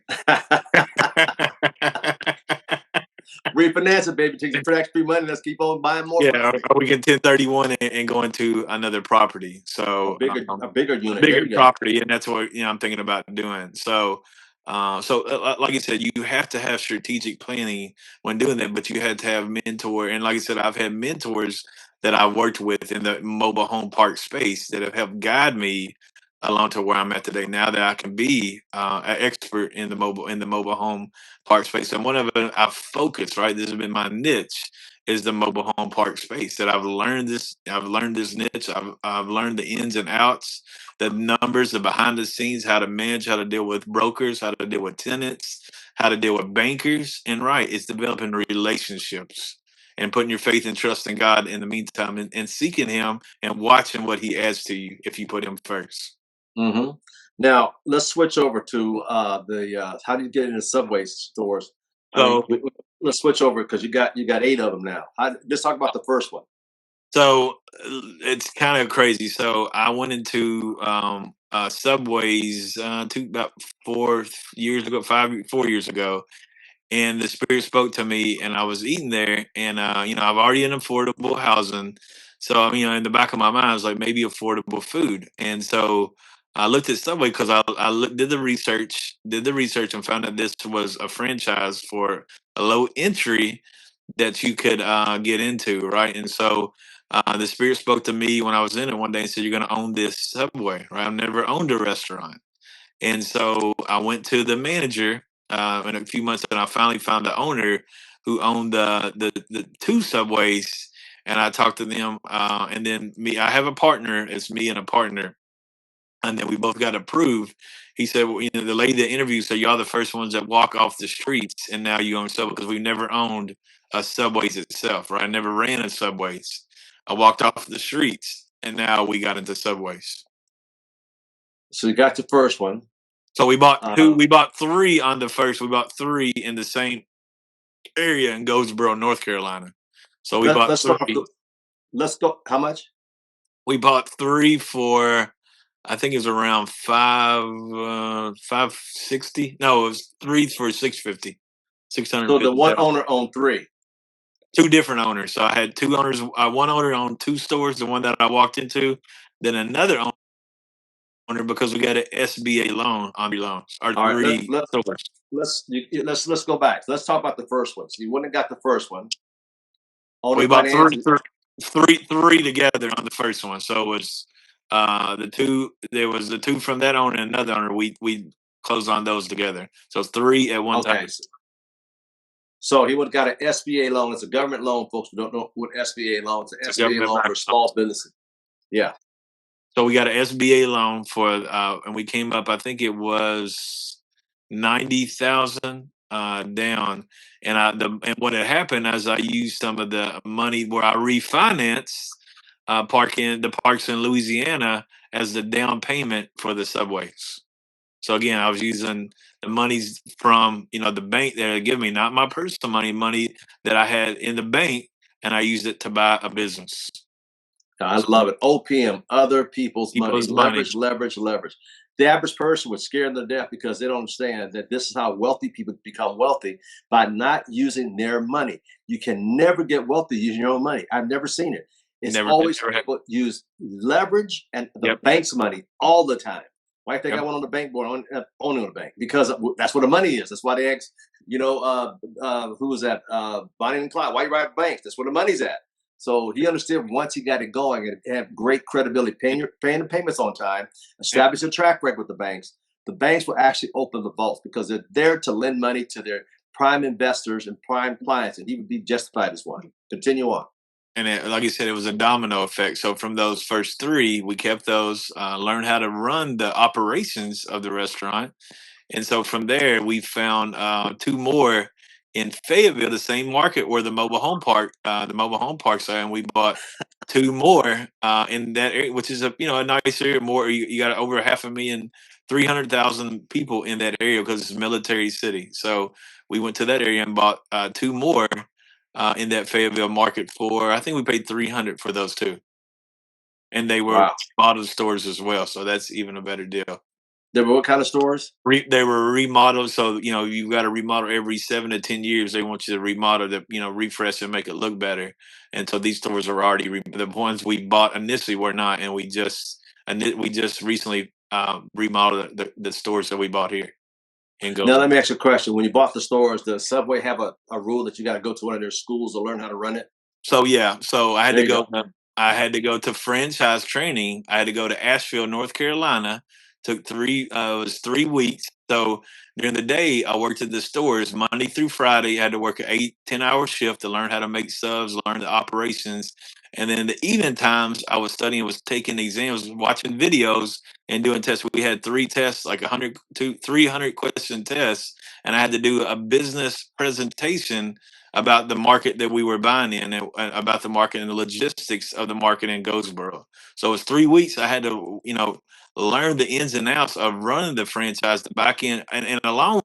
[SPEAKER 2] Refinance it, baby. Take some tax free money. Let's keep on buying more
[SPEAKER 1] Yeah,
[SPEAKER 2] property.
[SPEAKER 1] or we can 1031 and go into another property.
[SPEAKER 2] A
[SPEAKER 1] So
[SPEAKER 2] bigger unit. There
[SPEAKER 1] bigger
[SPEAKER 2] you go.
[SPEAKER 1] property, and that's what I'm thinking about doing. So, like you said, you have to have strategic planning when doing that, but you had to have mentor. And like I said, I've had mentors that I worked with in the mobile home park space that have helped guide me along to where I'm at today. Now that I can be an expert in the mobile home park space, and one of it I've focused, right. This has been my niche, is the mobile home park space. That I've learned this niche. I've learned the ins and outs, the numbers, the behind the scenes, how to manage, how to deal with brokers, how to deal with tenants, how to deal with bankers. And right, it's developing relationships and putting your faith and trust in God in the meantime, and seeking him and watching what he adds to you if you put him first.
[SPEAKER 2] Mm-hmm. Now let's switch over to the how do you get into Subway stores? I mean,
[SPEAKER 1] So
[SPEAKER 2] let's switch over because you got 8 of them now. Let's talk about the first one.
[SPEAKER 1] So it's kind of crazy. So I went into Subways about 4 years ago, 4 years ago, and the spirit spoke to me, and I was eating there, and I've already in affordable housing, so in the back of my mind, I was like, maybe affordable food, and so I looked at Subway because did the research, and found that this was a franchise for a low entry that you could get into, right? And so the spirit spoke to me when I was in it one day and said, "You're going to own this Subway, right? I've never owned a restaurant." And so I went to the manager in a few months, and I finally found the owner who owned the two Subways. And I talked to them, and then I have a partner. It's me and a partner, and then we both got approved. He said, well, the lady that interviewed said, y'all the first ones that walk off the streets, and now you own Subway, because we never owned a Subways itself, right? I never ran a Subways. I walked off the streets, and now we got into Subways.
[SPEAKER 2] So you got your first one.
[SPEAKER 1] So we bought two.
[SPEAKER 2] Uh,
[SPEAKER 1] We bought three on the first. We bought three in the same area in Goldsboro, North Carolina. So we bought
[SPEAKER 2] let's start off.
[SPEAKER 1] three.
[SPEAKER 2] Let's go. How much?
[SPEAKER 1] We bought three for, I think it was around 560. No, it was three for 650. Six hundred
[SPEAKER 2] So the
[SPEAKER 1] fifty
[SPEAKER 2] one
[SPEAKER 1] thousand.
[SPEAKER 2] owner owned three.
[SPEAKER 1] Two different owners. So I had two owners. One owner owned two stores. The one that I walked into, then another owner, because we got an SBA loan on the loans. Our
[SPEAKER 2] All right.
[SPEAKER 1] three stores.
[SPEAKER 2] Let's go back. Let's talk about the first one. So you wouldn't have got the first one. Owner
[SPEAKER 1] We bought
[SPEAKER 2] finance.
[SPEAKER 1] three together on the first one. So it was There was the two from that owner and another owner. We closed on those together. So it's three at one time.
[SPEAKER 2] Okay. So he would have got an SBA loan. It's a government loan, folks who don't know what SBA loan. It's an
[SPEAKER 1] It's a
[SPEAKER 2] SBA
[SPEAKER 1] government
[SPEAKER 2] loan
[SPEAKER 1] backed
[SPEAKER 2] for
[SPEAKER 1] loan.
[SPEAKER 2] small businesses. Yeah.
[SPEAKER 1] So we got an SBA loan for, and we came up. I think it was 90,000 down. And what had happened is I used some of the money where I refinanced the parks in Louisiana as the down payment for the subways. So again, I was using the monies from the bank that had given me, not my personal money that I had in the bank, and I used it to buy a business.
[SPEAKER 2] I
[SPEAKER 1] So
[SPEAKER 2] love it. OPM, other people's money.
[SPEAKER 1] people's money.
[SPEAKER 2] Leverage, leverage, leverage. The average person was scared to death because they don't understand that this is how wealthy people become wealthy, by not using their money. You can never get wealthy using your own money. I've never seen it. It's
[SPEAKER 1] Never,
[SPEAKER 2] always
[SPEAKER 1] never had.
[SPEAKER 2] people use leverage and the
[SPEAKER 1] Yep.
[SPEAKER 2] bank's money all the time. Why think
[SPEAKER 1] Yep.
[SPEAKER 2] I went on the bank board owning a bank? Because that's where the money is. That's why they ask, who was that? Bonnie and Clyde. Why you ride banks? That's where the money's at. So he understood once he got it going and have great credibility, paying the payments on time, establish a track record with the banks will actually open the vaults because they're there to lend money to their prime investors and prime clients, and he would be justified as one. Continue on.
[SPEAKER 1] And like you said, it was a domino effect. So from those first three, we kept those, learned how to run the operations of the restaurant. And so from there, we found two more in Fayetteville, the same market where the mobile home parks are, and we bought two more in that area, which is a nice area. More you got over 500,000, 300,000 people in that area because it's a military city. So we went to that area and bought two more in that Fayetteville market for, I think we paid 300 for those two, and they were
[SPEAKER 2] Wow.
[SPEAKER 1] bottle stores as well. So that's even a better deal.
[SPEAKER 2] There were what kind of stores?
[SPEAKER 1] They were remodeled, so you've got to remodel every 7 to 10 years. They want you to remodel refresh and make it look better. And so these stores are already the ones we bought initially were not, and we just recently remodeled the stores that we bought here in
[SPEAKER 2] Now
[SPEAKER 1] Goldsboro.
[SPEAKER 2] let me ask you a question. When you bought the stores, does Subway have a rule that you got to go to one of their schools to learn how to run it?
[SPEAKER 1] So yeah, so
[SPEAKER 2] There you go.
[SPEAKER 1] I had to go to franchise training. I had to go to Asheville, North Carolina. Took it was 3 weeks. So during the day, I worked at the stores Monday through Friday. I had to work an 8, 10 hour shift to learn how to make subs, learn the operations. And then the evening times I was studying, was taking exams, watching videos and doing tests. We had three tests, like 300 question tests. And I had to do a business presentation about the market that we were buying in, and about the market and the logistics of the market in Goldsboro. So it's 3 weeks. I had to, learn the ins and outs of running the franchise, the back end, and along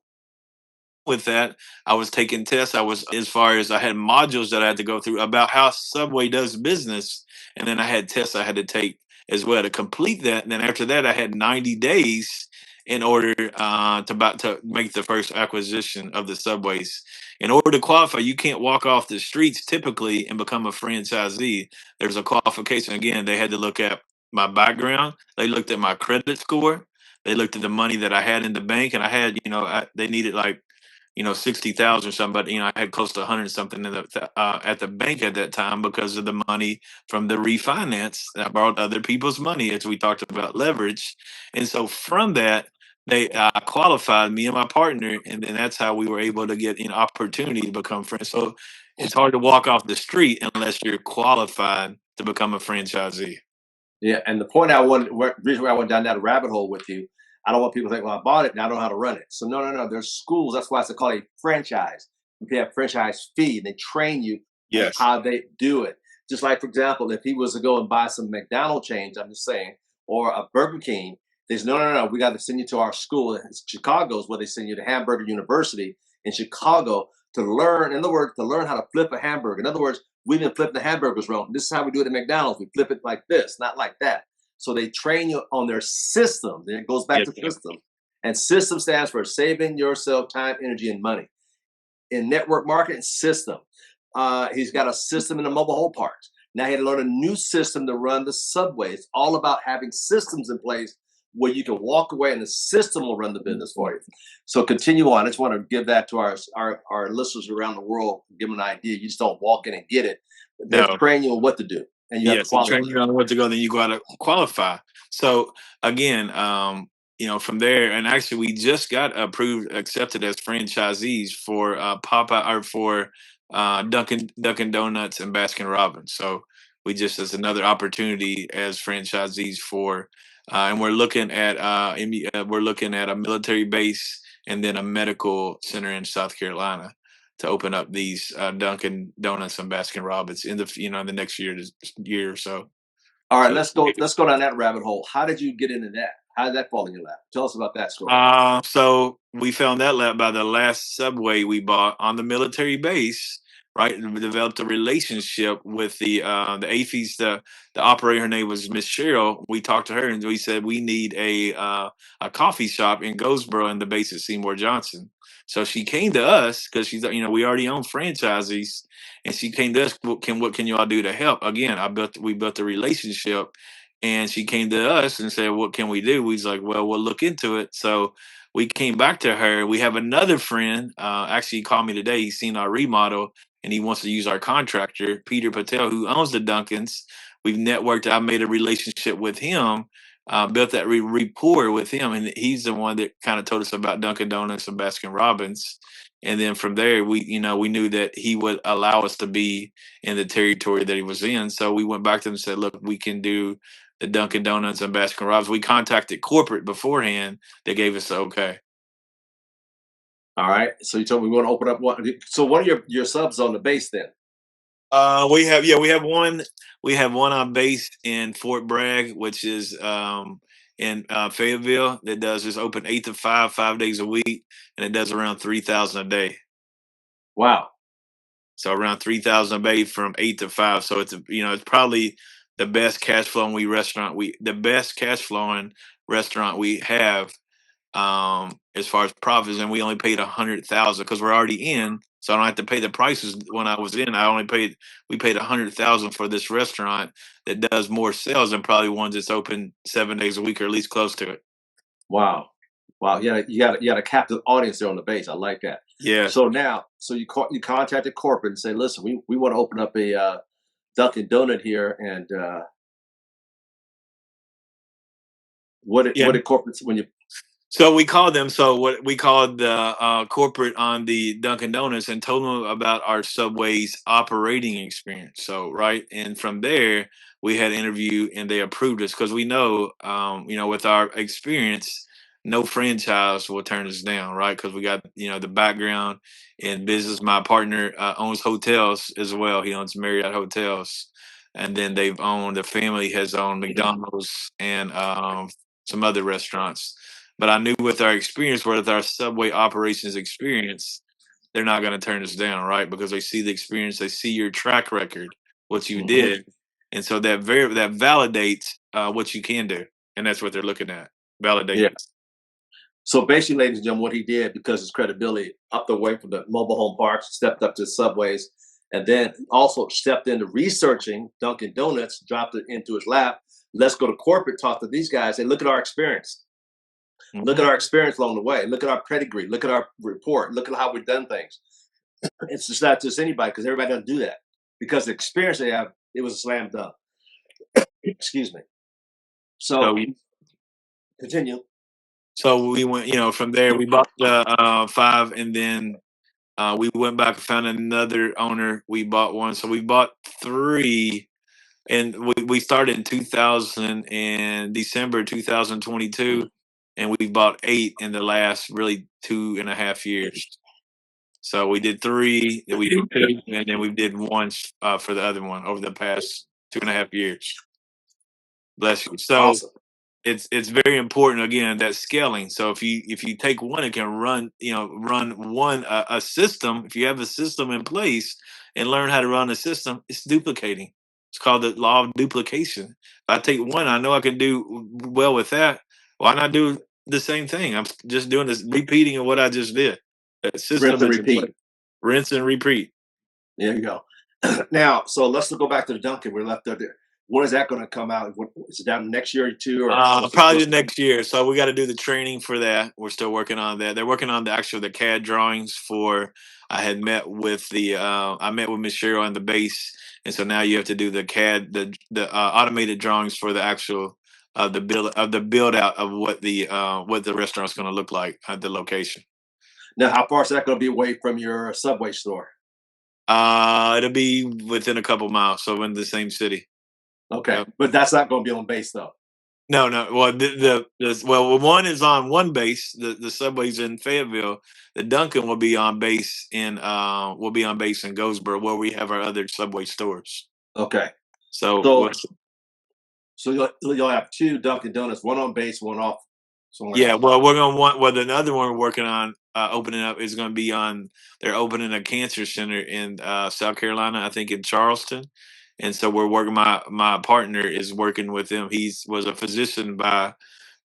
[SPEAKER 1] with that, I was taking tests. I was, as far as I had modules that I had to go through about how Subway does business, and then I had tests I had to take as well to complete that. And then after that, I had 90 days in order to make the first acquisition of the Subways. In order to qualify, you can't walk off the streets typically and become a franchisee. There's a qualification. Again, they had to look at my background. They looked at my credit score. They looked at the money that I had in the bank, and I had, they needed like 60,000 or something, but I had close to 100 something at the bank at that time because of the money from the refinance. I borrowed other people's money, as we talked about leverage. And so from that, they qualified me and my partner, and then that's how we were able to get an opportunity to become friends. So it's hard to walk off the street unless you're qualified to become a franchisee.
[SPEAKER 2] Yeah, and the point reason why I went down that rabbit hole with you, I don't want people to think, well, I bought it and I don't know how to run it. So no, no, no. There's schools. That's why it's called a franchise. You pay a franchise fee, and they train you on
[SPEAKER 1] Yes.
[SPEAKER 2] how they do it. Just like, for example, if he was to go and buy some McDonald's chains, I'm just saying, or a Burger King, there's no, no, no. We got to send you to our school. Chicago's where they send you to Hamburger University in Chicago to learn. In other words, to learn how to flip a hamburger. In other words, we've been flipping the hamburgers wrong. This is how we do it at McDonald's. We flip it like this, not like that. So they train you on their system. Then it goes back
[SPEAKER 1] Yes,
[SPEAKER 2] to
[SPEAKER 1] sir.
[SPEAKER 2] system. And system stands for saving yourself time, energy, and money. In network marketing, system. He's got a system in the mobile home parks. Now he had to learn a new system to run the subway. It's all about having systems in place where you can walk away and the system will run the business for you. So continue on. I just want to give that to our listeners around the world, give them an idea. You just don't walk in and get it. They're
[SPEAKER 1] No.
[SPEAKER 2] training you on what to do. and you have to
[SPEAKER 1] Yes, and train
[SPEAKER 2] qualify.
[SPEAKER 1] you on where to go, then you got to qualify. So again, from there, and actually, we just got approved, accepted as franchisees for Papa or for Dunkin' Donuts and Baskin Robbins. So we just as another opportunity as franchisees for, and we're looking at a military base and then a medical center in South Carolina to open up these Dunkin' Donuts and Baskin Robbins in the next year or so.
[SPEAKER 2] All right,
[SPEAKER 1] So
[SPEAKER 2] let's go down that rabbit hole. How did you get into that? How did that fall in your lap? Tell us about that story.
[SPEAKER 1] so we found that out by the last Subway we bought on the military base, right? And we developed a relationship with the AFES, the operator. Her name was Miss Cheryl. We talked to her and we said we need a coffee shop in Goldsboro in the base at Seymour Johnson. So she came to us because she's we already own franchises, and she came to us. What can you all do to help? Again, we built a relationship, and she came to us and said, "What can we do?" We was like, "Well, we'll look into it." So we came back to her. We have another friend. Actually, he called me today. He's seen our remodel and he wants to use our contractor, Peter Patel, who owns the Duncans. We've networked. I made a relationship with him, built that rapport with him, and he's the one that kind of told us about Dunkin' Donuts and Baskin Robbins. And then from there, we knew that he would allow us to be in the territory that he was in. So we went back to him and said, "Look, we can do the Dunkin' Donuts and Baskin Robbins." We contacted corporate beforehand. They gave us the okay.
[SPEAKER 2] All right. So you told me we want to open up one. So what are your subs on the base then?
[SPEAKER 1] We have one on base in Fort Bragg, which is in Fayetteville, that does just open 8 to 5, 5 days a week, and it does around 3,000 a day.
[SPEAKER 2] Wow.
[SPEAKER 1] So around 3,000 a day from 8 to 5. So it's probably the best cash flowing restaurant we have, as far as profits, and we only paid 100,000 because we're already in, so I don't have to pay the prices. When I was in, we paid 100,000 for this restaurant that does more sales than probably ones that's open 7 days a week or at least close to it.
[SPEAKER 2] Wow. Wow. Yeah, you got a captive audience there on the base. I like that.
[SPEAKER 1] Yes.
[SPEAKER 2] So you contacted corporate and say, listen, we want to open up a Dunkin' Donut here, and
[SPEAKER 1] Yeah.
[SPEAKER 2] what did corporate when you?
[SPEAKER 1] So we called them. So what we called the corporate on the Dunkin' Donuts and told them about our Subway's operating experience. So right, and from there we had an interview and they approved us because we know, with our experience, no franchise will turn us down, right? Because we got the background in business. My partner owns hotels as well. He owns Marriott hotels, and then the family has owned McDonald's and some other restaurants. But I knew with our experience, with our Subway operations experience, they're not going to turn us down, right? Because they see the experience, they see your track record, what you
[SPEAKER 2] Mhm.
[SPEAKER 1] did, and so that validates what you can do, and that's what they're looking at,
[SPEAKER 2] Yeah.
[SPEAKER 1] validation.
[SPEAKER 2] So basically, ladies and gentlemen, what he did, because his credibility upped away from the mobile home parks, stepped up to subways, and then also stepped into researching Dunkin' Donuts, dropped it into his lap. Let's go to corporate, talk to these guys, and look at our experience. Look at
[SPEAKER 1] Mhm.
[SPEAKER 2] our experience along the way. Look at our pedigree. Look at our report. Look at how we've done things. It's just not just anybody, because everybody doesn't do that. Because the experience they have, it was a slam dunk. Excuse me.
[SPEAKER 1] So
[SPEAKER 2] So continue.
[SPEAKER 1] so we went, from there we bought the five, and then we went back and found another owner. We bought one, so we bought three. And we started in 2000 and December 2022, and we bought eight in the last really 2.5 years. So we did three, then we did two, and then we did one for the other one over the past 2.5 years. Bless you. So
[SPEAKER 2] Awesome.
[SPEAKER 1] it's very important, again, that scaling. So if you take one, it can run one a system. If you have a system in place and learn how to run a system, it's duplicating. It's called the law of duplication. If I take one, I know I can do well with that. Why not do the same thing? I'm just doing this, repeating of what I just did. That
[SPEAKER 2] Rinse
[SPEAKER 1] system
[SPEAKER 2] and
[SPEAKER 1] is in
[SPEAKER 2] repeat.
[SPEAKER 1] place. Rinse and repeat.
[SPEAKER 2] There you go. Now, so let's go back to the Dunkin'. We're left up there. When is that going to come out? Is it down next year or two, or what's it?
[SPEAKER 1] Probably the next year. So we got to do the training for that. We're still working on that. They're working on the CAD drawings for. I had met with the. I met with Miss Cheryl on the base, and so now you have to do the CAD, the automated drawings for the actual the build out of what the restaurant's going to look like at the location.
[SPEAKER 2] Now, how far is that going to be away from your Subway store?
[SPEAKER 1] It'll be within a couple miles, so in the same city.
[SPEAKER 2] Okay,
[SPEAKER 1] Yep.
[SPEAKER 2] but that's not going to be on base though.
[SPEAKER 1] No, no. Well, well, one is on one base. The subway's in Fayetteville. The Dunkin' will be on base in Goldsboro, where we have our other Subway stores.
[SPEAKER 2] Okay,
[SPEAKER 1] So,
[SPEAKER 2] so you'll have two Dunkin' Donuts, one on base, one off somewhere
[SPEAKER 1] yeah.
[SPEAKER 2] else.
[SPEAKER 1] Well, we're gonna want. Well, the other one we're working on opening up is going to be on. They're opening a cancer center in South Carolina, I think in Charleston, and so we're working. My partner is working with them. He's was a physician by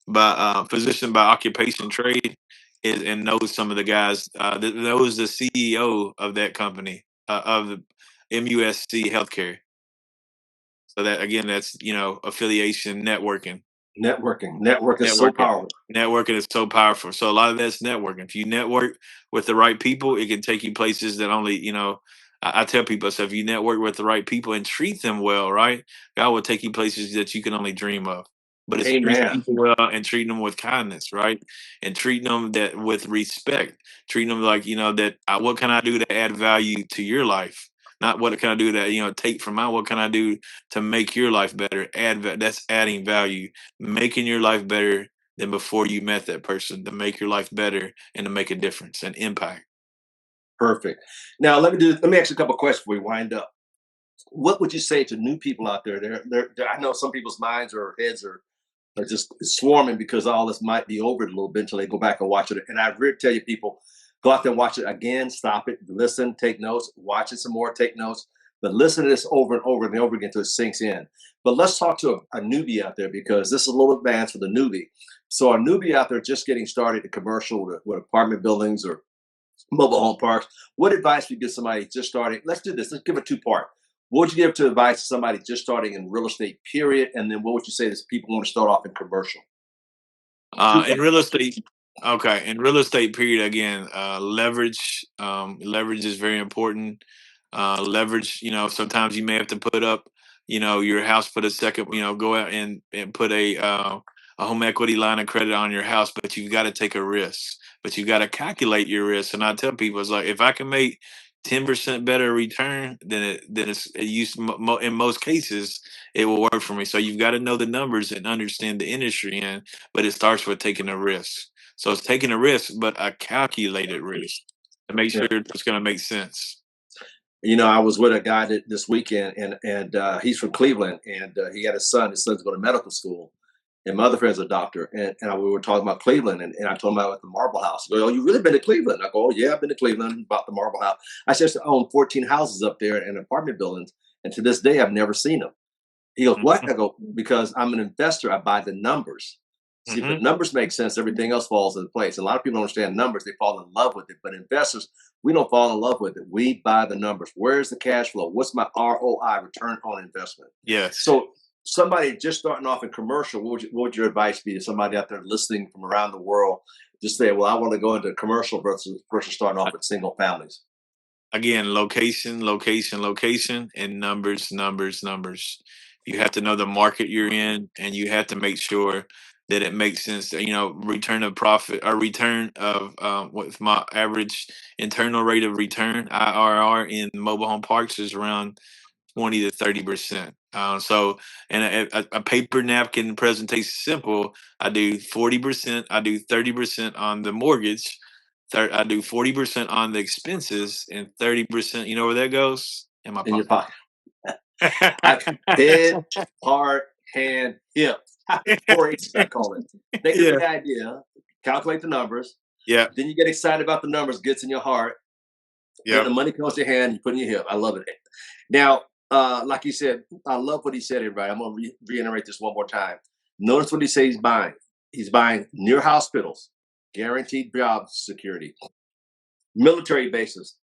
[SPEAKER 1] occupation trade and knows some of the guys knows the CEO of that company of the MUSC Healthcare. So that again, that's affiliation networking.
[SPEAKER 2] Network is so
[SPEAKER 1] Networking,
[SPEAKER 2] powerful.
[SPEAKER 1] networking is so powerful. So a lot of that's networking. If you network with the right people, it can take you places that only I tell people, so if you network with the right people and treat them well, right, God will take you places that you can only dream of. But it's treating
[SPEAKER 2] Amen.
[SPEAKER 1] people well and treating them with kindness, right, and treating them that with respect, treating them like that. What can I do to add value to your life? Not what can I do to take from mine. What can I do to make your life better? That's adding value, making your life better than before you met that person, to make your life better and to make a difference and impact.
[SPEAKER 2] Perfect. Now let me ask you a couple of questions before we wind up. What would you say to new people out there? I know some people's minds or heads are just swarming because all this might be over it a little bit until they go back and watch it. And I really tell you, people, go out there and watch it again, stop it, listen, take notes, watch it some more, take notes, but listen to this over and over and over again until it sinks in. But let's talk to a newbie out there because this is a little advanced for the newbie. So a newbie out there just getting started in commercial with apartment buildings or mobile home parks. What advice would you give somebody just starting? Let's do this. Let's give it two-part. What would you give to advice to somebody just starting in real estate, period? And then what would you say to people who want to start off in commercial? Two
[SPEAKER 1] In
[SPEAKER 2] parts.
[SPEAKER 1] real estate, okay. In real estate, period. Again, leverage. Leverage is very important. Leverage. Sometimes you may have to put up, your house. Put a second. Go out and put a home equity line of credit on your house, but you've got to take a risk. But you got to calculate your risk. And I tell people, it's like if I can make 10% better return than it used in most cases, it will work for me. So you've got to know the numbers and understand the industry, but it starts with taking a risk. So it's taking a risk, but a calculated risk to make sure
[SPEAKER 2] Yeah.
[SPEAKER 1] it's going to make sense.
[SPEAKER 2] I was with a guy this weekend, and he's from Cleveland, and he had a son. His son's going to medical school, and my other friend's a doctor, and we were talking about Cleveland, and I told him about the Marble House. He goes, "Oh, you really been to Cleveland?" I go, "Oh yeah, I've been to Cleveland about the Marble House." I said, "I own 14 houses up there and apartment buildings, and to this day, I've never seen them." He goes, "What?"
[SPEAKER 1] Hmm.
[SPEAKER 2] I go, "Because I'm an investor. I buy the numbers. See, if the
[SPEAKER 1] Hmm.
[SPEAKER 2] numbers make sense, everything else falls into place. A lot of people don't understand numbers. They fall in love with it. But investors, we don't fall in love with it. We buy the numbers. Where's the cash flow? What's my ROI, return on investment?"
[SPEAKER 1] Yes.
[SPEAKER 2] So somebody just starting off in commercial, what would your advice be to somebody out there listening from around the world? Just say, well, I want to go into commercial versus starting off with single families.
[SPEAKER 1] Again, location, location, location, and numbers, numbers, numbers. You have to know the market you're in, and you have to make sure that it makes sense. Return of profit or return of what's my average internal rate of return (IRR) in mobile home parks is around 20 to 30%. So, and a paper napkin presentation simple. I do 40%. I do 30% on the mortgage. I do 40% on the expenses and 30%. You know where that goes? In my
[SPEAKER 2] In your
[SPEAKER 1] pocket.
[SPEAKER 2] pocket. Head, heart, hand, hip. 4-H, I call it. Think of
[SPEAKER 1] Yeah.
[SPEAKER 2] the idea, calculate the numbers.
[SPEAKER 1] Yeah.
[SPEAKER 2] Then you get excited about the numbers, gets in your heart. Then
[SPEAKER 1] Yeah.
[SPEAKER 2] the money comes to your hand, you put in your hip. I love it. Now, like you said, I love what he said, everybody. I'm going to reiterate this one more time. Notice what he says he's buying. He's buying near hospitals, guaranteed job security, military bases,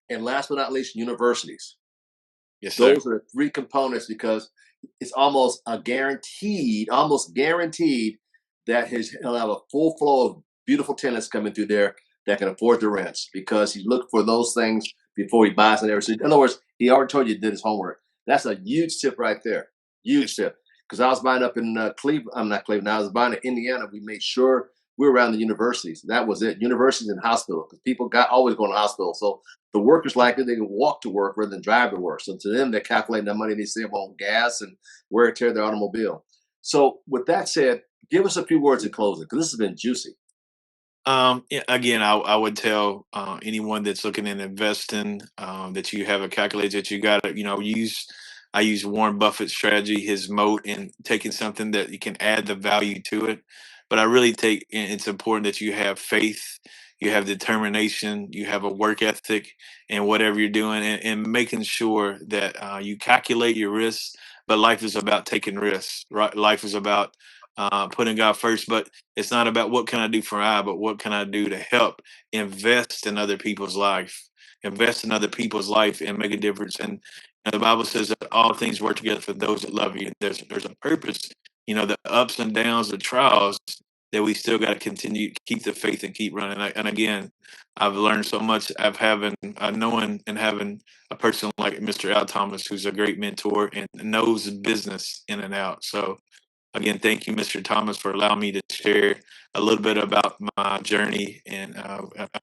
[SPEAKER 2] and last but not least, universities.
[SPEAKER 1] Yes, sir.
[SPEAKER 2] Those are the three components because it's almost guaranteed that he'll have a full flow of beautiful tenants coming through there that can afford the rents because he looked for those things before he buys and everything. In other words, he already told you he did his homework. That's a huge tip right there. Huge tip. Because I was buying up in Cleveland. I'm not Cleveland. I was buying in Indiana. We made sure we were around the universities. That was it. Universities and hospitals. Because people got always going to hospitals. So the workers likely they can walk to work rather than drive to work. So to them, they're calculating the money they save on gas and wear and tear their automobile. So with that said, give us a few words in closing because this has been juicy.
[SPEAKER 1] Yeah, again, I would tell anyone that's looking at investing that you have a calculator that you got to, use. I use Warren Buffett's strategy, his moat, and taking something that you can add the value to it. But I really take it's important that you have faith, you have determination, you have a work ethic, and whatever you're doing, and making sure that you calculate your risks. But life is about taking risks, right? Life is about putting God first, but it's not about what can I do for I, but what can I do to help invest in other people's life, invest in other people's life, and make a difference. And the Bible says that all things work together for those that love you. There's a purpose. The ups and downs, the trials that we still got to continue to keep the faith and keep running. And again, I've learned so much. I've having knowing and having a person like Mr. Al Thomas, who's a great mentor and knows business in and out. So again, thank you, Mr. Thomas, for allowing me to share a little bit about my journey and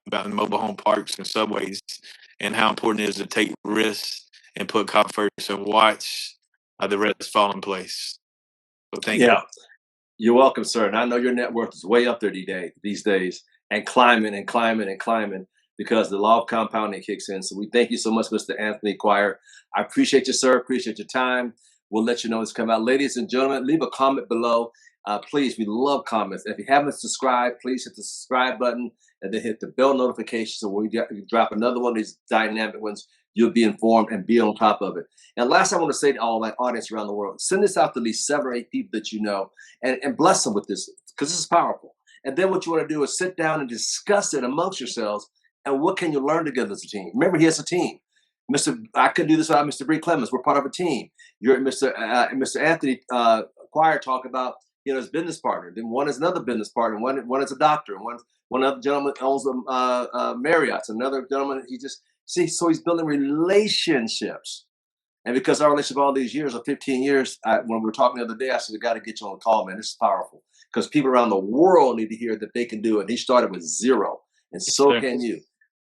[SPEAKER 1] about mobile home parks and subways and how important it is to take risks and put God first and watch the rest fall in place. So thank you.
[SPEAKER 2] Yeah. You're welcome, sir. And I know your net worth is way up there these days and climbing and climbing and climbing because the law of compounding kicks in. So we thank you so much, Mr. Anthony Quire. I appreciate you, sir. Appreciate your time. We'll let you know it's coming out. Ladies and gentlemen, leave a comment below. Please, we love comments. If you haven't subscribed, please hit the subscribe button and then hit the bell notification so when we drop another one of these dynamic ones, you'll be informed and be on top of it. And last, I want to say to all my audience around the world, send this out to at least 7 or 8 people that you know and bless them with this because this is powerful. And then what you want to do is sit down and discuss it amongst yourselves and what can you learn together as a team. Remember, he has a team. I couldn't do this without Mr. Bree Clemens. We're part of a team. You're Mr. Anthony Quire talk about his business partner. Then one is another business partner. One is a doctor. And one other gentleman owns Marriott's. Another gentleman so he's building relationships. And because our relationship all these years, or 15 years, when we were talking the other day, I said, I got to get you on the call, man. This is powerful. Because people around the world need to hear that they can do it. He started with zero, and so can you.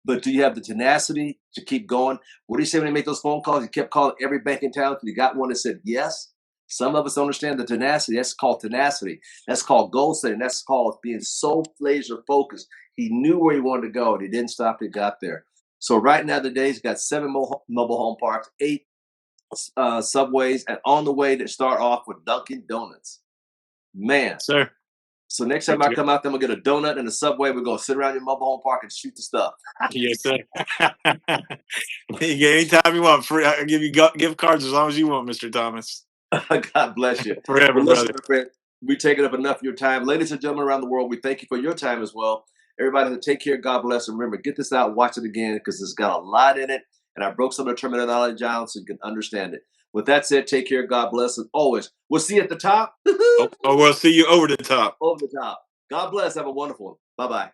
[SPEAKER 2] But do you have the tenacity to keep going? What did he say when he made those phone calls? He kept calling every bank in town until he got one that said yes. Some of us don't understand the tenacity. That's called tenacity. That's called goal setting. That's called being so laser focused. He knew where he wanted to go, and he didn't stop till he got there. So right now, today, he's got 7 mobile home parks, 8 subways, and on the way to start off with Dunkin' Donuts. Man.
[SPEAKER 1] Sir.
[SPEAKER 2] So next time I come out there, I'm going to get a donut and a Subway. We're going to sit around your mobile home park and shoot the stuff.
[SPEAKER 1] Yes, sir. Anytime you want, free. I'll give you gift cards as long as you want, Mr. Thomas.
[SPEAKER 2] God bless you.
[SPEAKER 1] Forever,
[SPEAKER 2] well, listen,
[SPEAKER 1] brother.
[SPEAKER 2] my friend, we've taken up enough of your time. Ladies and gentlemen around the world, we thank you for your time as well. Everybody, take care. God bless. And remember, get this out, watch it again because it's got a lot in it. And I broke some of the terminology down so you can understand it. With that said, take care. God bless. And always, we'll see you at the top.
[SPEAKER 1] Or we'll see you over the top.
[SPEAKER 2] Over the top. God bless. Have a wonderful one. Bye-bye.